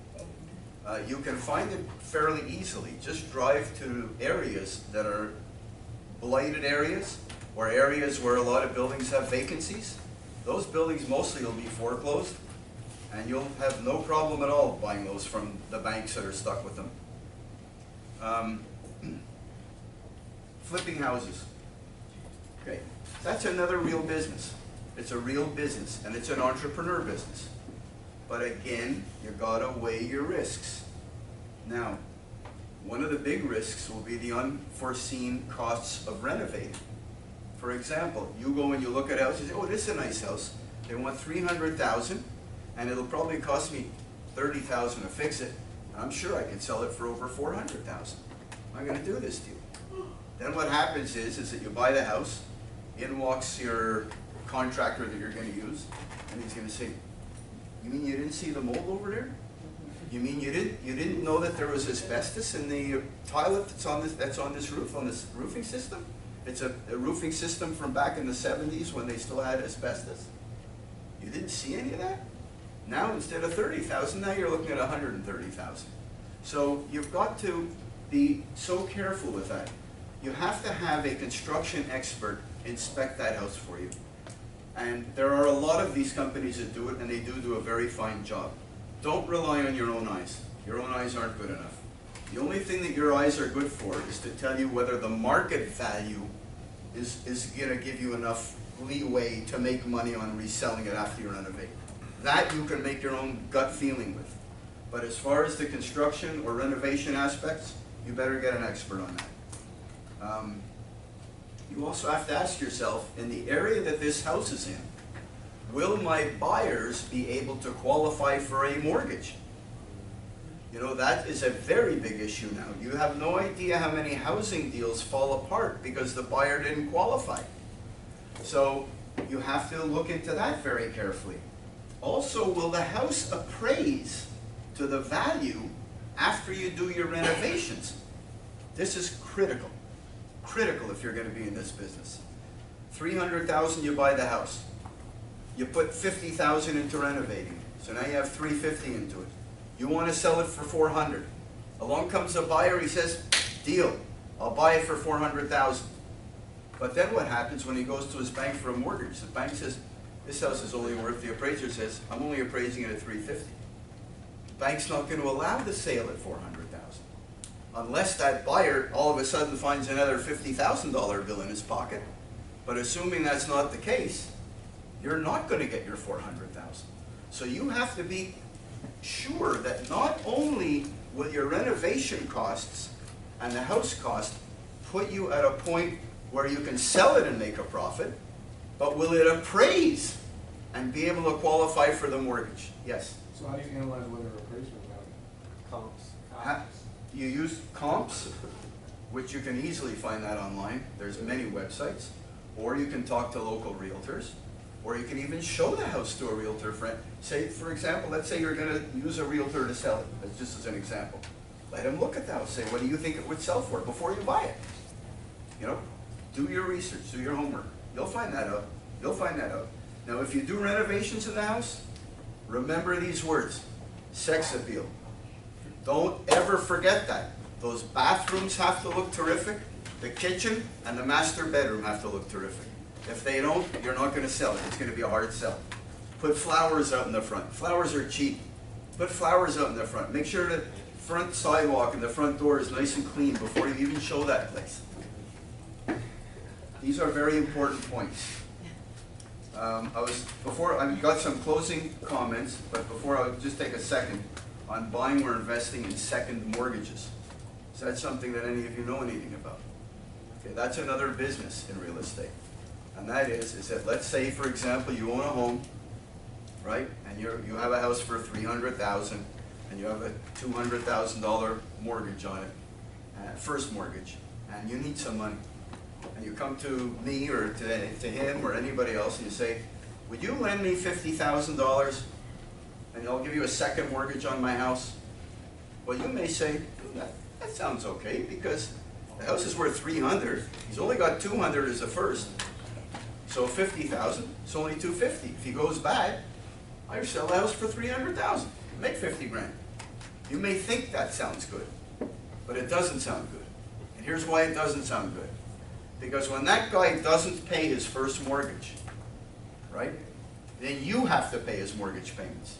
you can find it fairly easily. Just drive to areas that are blighted areas, or areas where a lot of buildings have vacancies. Those buildings mostly will be foreclosed, and you'll have no problem at all buying those from the banks that are stuck with them. Flipping houses. Okay, that's another real business. It's a real business, and it's an entrepreneur business. But again, you gotta weigh your risks. Now, one of the big risks will be the unforeseen costs of renovating. For example, you go and you look at a house, you say, oh, this is a nice house. They want $300,000, and it'll probably cost me $30,000 to fix it. I'm sure I could sell it for over $400,000. I'm gonna do this deal. Then what happens is that you buy the house, in walks your contractor that you're gonna use, and he's gonna say, you mean you didn't see the mold over there? You mean you didn't know that there was asbestos in the toilet that's on this roof, on this roofing system? It's a roofing system from back in the 70s when they still had asbestos. You didn't see any of that? Now instead of $30,000, now you're looking at $130,000. So you've got to be so careful with that. You have to have a construction expert inspect that house for you. And there are a lot of these companies that do it, and they do a very fine job. Don't rely on your own eyes. Your own eyes aren't good enough. The only thing that your eyes are good for is to tell you whether the market value is gonna give you enough leeway to make money on reselling it after you renovate. That you can make your own gut feeling with. But as far as the construction or renovation aspects, you better get an expert on that. You also have to ask yourself, in the area that this house is in, will my buyers be able to qualify for a mortgage? You know, that is a very big issue now. You have no idea how many housing deals fall apart because the buyer didn't qualify. So you have to look into that very carefully. Also, will the house appraise to the value after you do your renovations? This is critical. Critical if you're going to be in this business. $300,000, you buy the house. You put $50,000 into renovating. So now you have $350 into it. You want to sell it for $400. Along comes a buyer, he says, deal, I'll buy it for $400,000. But then what happens when he goes to his bank for a mortgage? The bank says, this house is only worth, the appraiser says, I'm only appraising it at $350. The bank's not going to allow the sale at $400,000. Unless that buyer all of a sudden finds another $50,000 bill in his pocket. But assuming that's not the case, you're not going to get your $400,000. So you have to be sure that not only will your renovation costs and the house cost put you at a point where you can sell it and make a profit, but will it appraise and be able to qualify for the mortgage? Yes? So how do you analyze whether appraisement value? Comps. You use comps, which you can easily find that online. There's many websites. Or you can talk to local realtors. Or you can even show the house to a realtor friend. Say, for example, let's say you're going to use a realtor to sell it, just as an example. Let him look at the house. Say, what do you think it would sell for before you buy it? You know, do your research, do your homework. You'll find that out. You'll find that out. Now, if you do renovations in the house, remember these words: sex appeal. Don't ever forget that. Those bathrooms have to look terrific. The kitchen and the master bedroom have to look terrific. If they don't, you're not going to sell it. It's going to be a hard sell. Put flowers out in the front. Flowers are cheap. Put flowers out in the front. Make sure the front sidewalk and the front door is nice and clean before you even show that place. These are very important points. I've got some closing comments, but before I'll just take a second on buying or investing in second mortgages. Is that something that any of you know anything about? Okay, that's another business in real estate. And that is that let's say, for example, you own a home, right? And you have a house for $300,000, and you have a $200,000 mortgage on it, first mortgage, and you need some money. And you come to me or to him or anybody else, and you say, would you lend me $50,000, and I'll give you a second mortgage on my house? Well, you may say, that sounds okay, because the house is worth $300. He's only got $200 as a first. So $50,000, it's only $250. If he goes bad, I sell the house for $300,000. Make 50 grand. You may think that sounds good, but it doesn't sound good. And here's why it doesn't sound good. Because when that guy doesn't pay his first mortgage, right, then you have to pay his mortgage payments.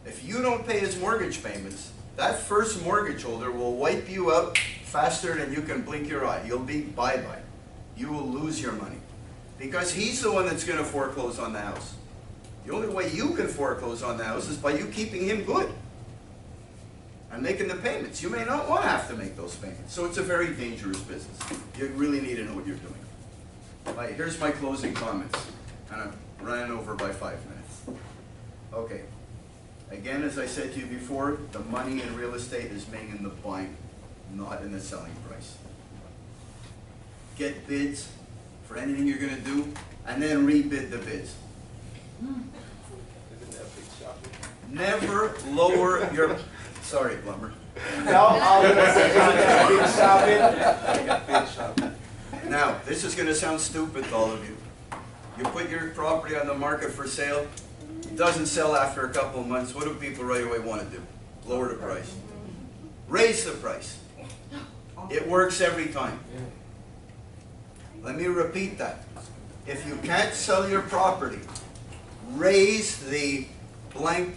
If you don't pay his mortgage payments, that first mortgage holder will wipe you out faster than you can blink your eye. You'll be bye-bye. You will lose your money. Because he's the one that's gonna foreclose on the house. The only way you can foreclose on the house is by you keeping him good and making the payments. You may not wanna have to make those payments. So it's a very dangerous business. You really need to know what you're doing. All right, here's my closing comments, and I'm running over by 5 minutes. Okay. Again, as I said to you before, the money in real estate is made in the buying, not in the selling price. Get bids for anything you're gonna do, and then rebid the bids. Never lower your, sorry, Plumber. No, I was gonna say, isn't that big shopping? Now, this is gonna sound stupid to all of you. You put your property on the market for sale, it doesn't sell after a couple of months, what do people right away wanna do? Lower the price. Raise the price. It works every time. Let me repeat that. If you can't sell your property, raise the blank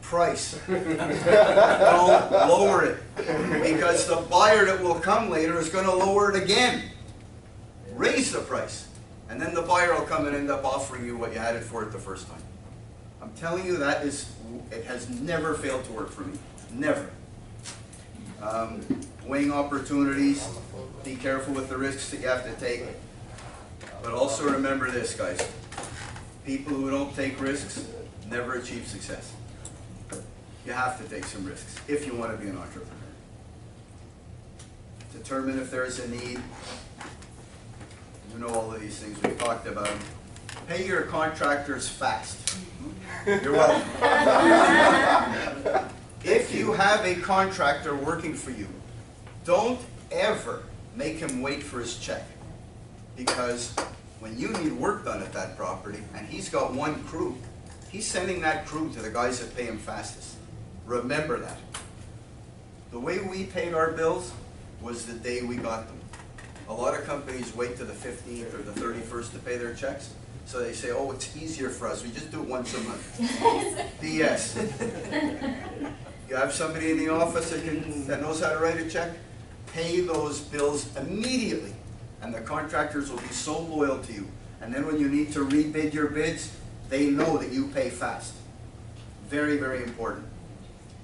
price. Don't lower it. Because the buyer that will come later is gonna lower it again. Raise the price. And then the buyer will come and end up offering you what you had it for it the first time. I'm telling you that it has never failed to work for me. Never. Weighing opportunities, be careful with the risks that you have to take. But also remember this, guys. People who don't take risks never achieve success. You have to take some risks if you want to be an entrepreneur. Determine if there's a need. You know all of these things we talked about. Pay your contractors fast. You're welcome. If you have a contractor working for you, don't ever make him wait for his check. Because when you need work done at that property, and he's got one crew, he's sending that crew to the guys that pay him fastest. Remember that. The way we paid our bills was the day we got them. A lot of companies wait to the 15th or the 31st to pay their checks. So they say, oh, it's easier for us. We just do it once a month. BS. You have somebody in the office that knows how to write a check? Pay those bills immediately. And the contractors will be so loyal to you. And then when you need to rebid your bids, they know that you pay fast. Very, very important.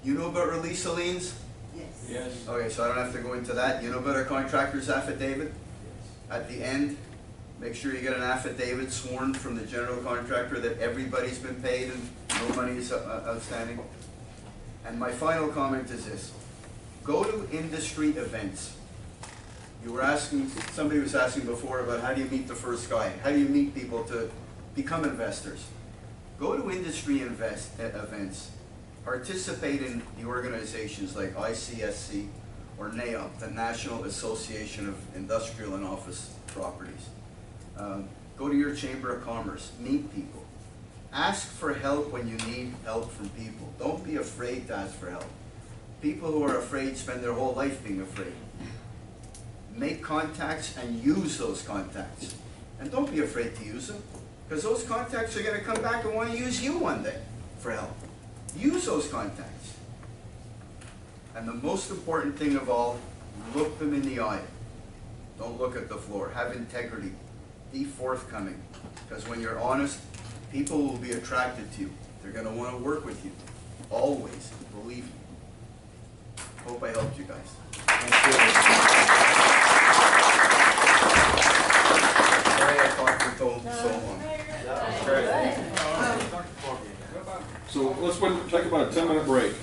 You know about release of liens? Yes. Okay, so I don't have to go into that. You know about a contractor's affidavit? At the end, make sure you get an affidavit sworn from the general contractor that everybody's been paid and no money is outstanding. And my final comment is this. Go to industry events. You were asking, somebody was asking before about how do you meet the first guy? How do you meet people to become investors? Go to industry events. Participate in the organizations like ICSC or NAOP, the National Association of Industrial and Office Properties. Go to your Chamber of Commerce, meet people. Ask for help when you need help from people. Don't be afraid to ask for help. People who are afraid spend their whole life being afraid. Make contacts and use those contacts. And don't be afraid to use them, because those contacts are going to come back and want to use you one day for help. Use those contacts. And the most important thing of all, look them in the eye. Don't look at the floor. Have integrity. Be forthcoming. Because when you're honest, people will be attracted to you. They're going to want to work with you. Always. Believe me. Hope I helped you guys. Sorry I talked for so long. So let's take about a 10-minute break.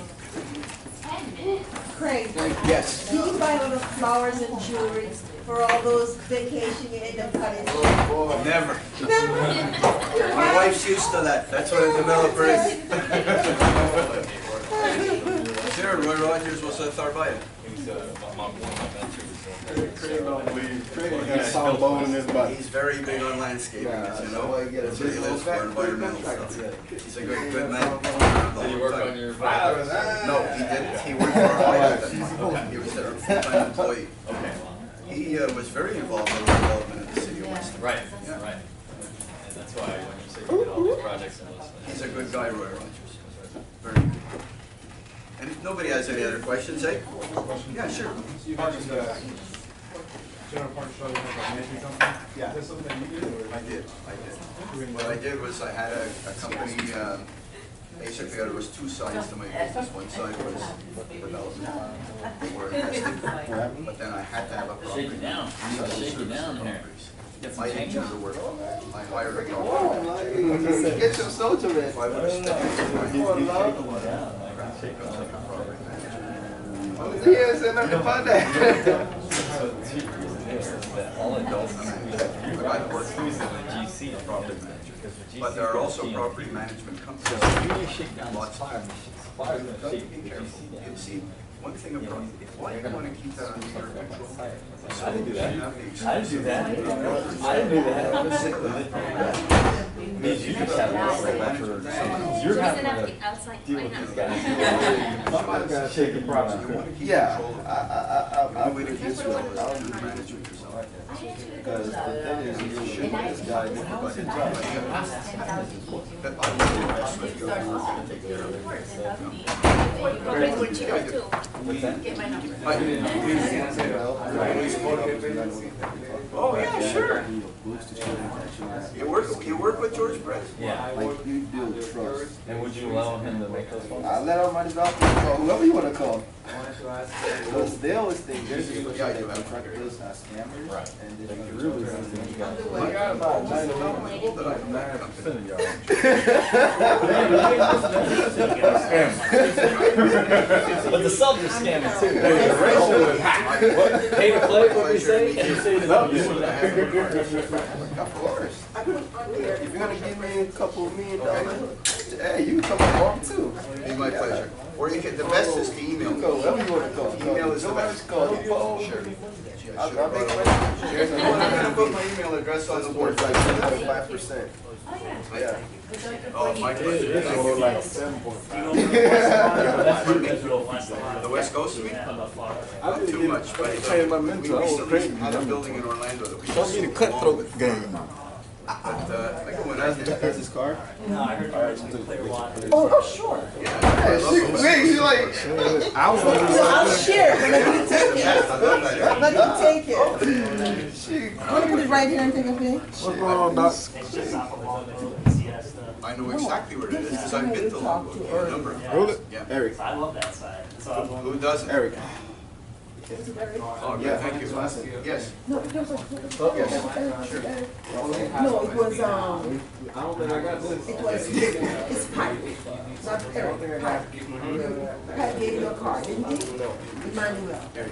10 minutes. Craig, Yes. do you buy a lot of flowers and jewelry for all those vacation you end up cutting? Never. Never. My wife's used to that. That's what a developer is. Sure, Roy Rogers was at Tharbaya. He's very big on landscaping, as you know. That's where he lives for environmental stuff. He's a good man. Did you work on your? No, he didn't. He worked for our wife at that time. He was a full-time employee. Okay. He was very involved in the development of the city of Weston. Right, Yeah. right. And that's why when you say you did all these projects and those. He's a good guy, Roy Rogers. Very good. And if nobody has any other questions, eh? Yeah, sure. You mentioned general partner started with a management company? Yeah. Is that something that you did, or? I did. What I did was I had a company, basically there was two sides to my business. One side was development or investing, but then I had to have a property. Shake it down. You need to shake it down here. I didn't do the work. I hired a Oh, company. like, get some soldier man. If I would have stepped into my He ain't said nothing about that. All adults. I work for GC is property manager. But there are also property management companies. You need to shake down Lots this of fire them. machines. Fire's gonna But shake be the careful. GC down. You see, one thing about, why do you want to keep that under your control? I didn't do that. You have the I didn't do that. I didn't do that. Means you just have to like that for, you're Doesn't having have to to outside. deal I with know. these guys. Somebody's gotta shake the You property. want to keep Yeah, control of it. I The only way to keep That's control what is I to wanted. manage it yourself. because the thing is, you should let this guy do But his it's job. but I would impressed with you. Take care of it. Corporate were cheaper too. We- Get my number. Oh, yeah, sure. You work with George Perez? Yeah. Like, you build trust. And would you allow him to make those phone I calls? let all my developers call whoever you wanna call. Because they always think there's a Yeah, I do have contractors are scammers. Right. And then you really think you got I got about 9 people that I from that company. But the subs are scamming too. Pay to play, what we say? And you say no. Of course. I put on there, if you're gonna give me a couple $1 million, hey, you can come along too. Be my pleasure. Or you can, the best is to email You go me. wherever you wanna call. Email is the best. Call the phone. Sure. I'll make I'm gonna put my email address on the board. It's like 7.5%. Yeah. Oh, my pleasure. This Thank one you. like 7.5. The West Coast, me? I Not too much, but Change my mental. I was recently crazy. had a building in Orlando that we Don't just be the sold cutthroat along with. game. But, I go in, I did. That's his card? No, I heard you mentioned Clearwater. Oh, sure. Yeah, She's like, I was I'll share, but let me take it. I love that. Let me take it. she, Want to put it right here and take a pic? What's going on, Doc? It's just off of Long Road, Siesta. I know exactly where it is, because I've been to Longwood a number of Hold times. it. Yeah. Eric. So I love that side. So I'm Who doesn't? Eric. Oh, yeah, thank you. Yes. No, it was Yes. No, it was, I don't think I got this. it was, it's Pat, not Eric, Pat. Pat gave you a card, didn't he? No. Emmanuel. Yeah.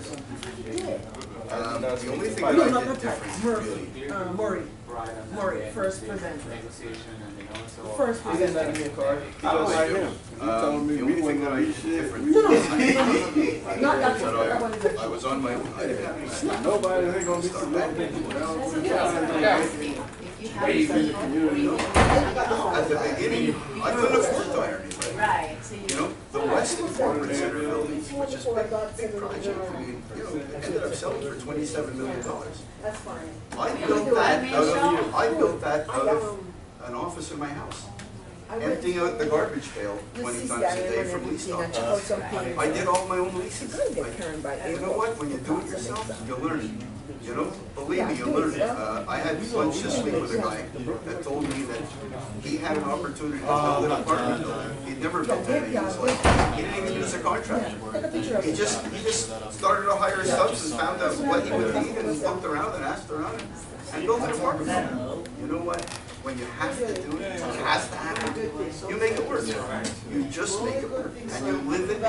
The only thing No, that I not did Pat, different, really, Murray, first presenter. First He didn't presenter. let me a card. I don't like him. You the telling me only we thing wasn't that I gonna be did shit? different. No, I not that one, that one is I a. was on my own. I didn't have any staff. Nobody ain't gonna be selected. If you have At the beginning, I couldn't afford to hire anybody. Right, so You know, the Weston Corporate Center building, which is a big project, I mean, you know, it ended up selling for $27 million. That's fine. I built that out of an office in my house, emptying out the garbage pail 20 times a day from lease dogs. I did all my own leases. You know what, when you do it yourself, you learn. You know, believe me, you learn. I had lunch this week with a guy that told me that he had an opportunity to build an apartment building. He'd never built anything in his life. He didn't even use a contractor. He just started to hire subs and found out what he would need and looked around and asked around and built an apartment building. You know what? When you have to do it, it has to happen. You make it work. You just make it work. And you live it.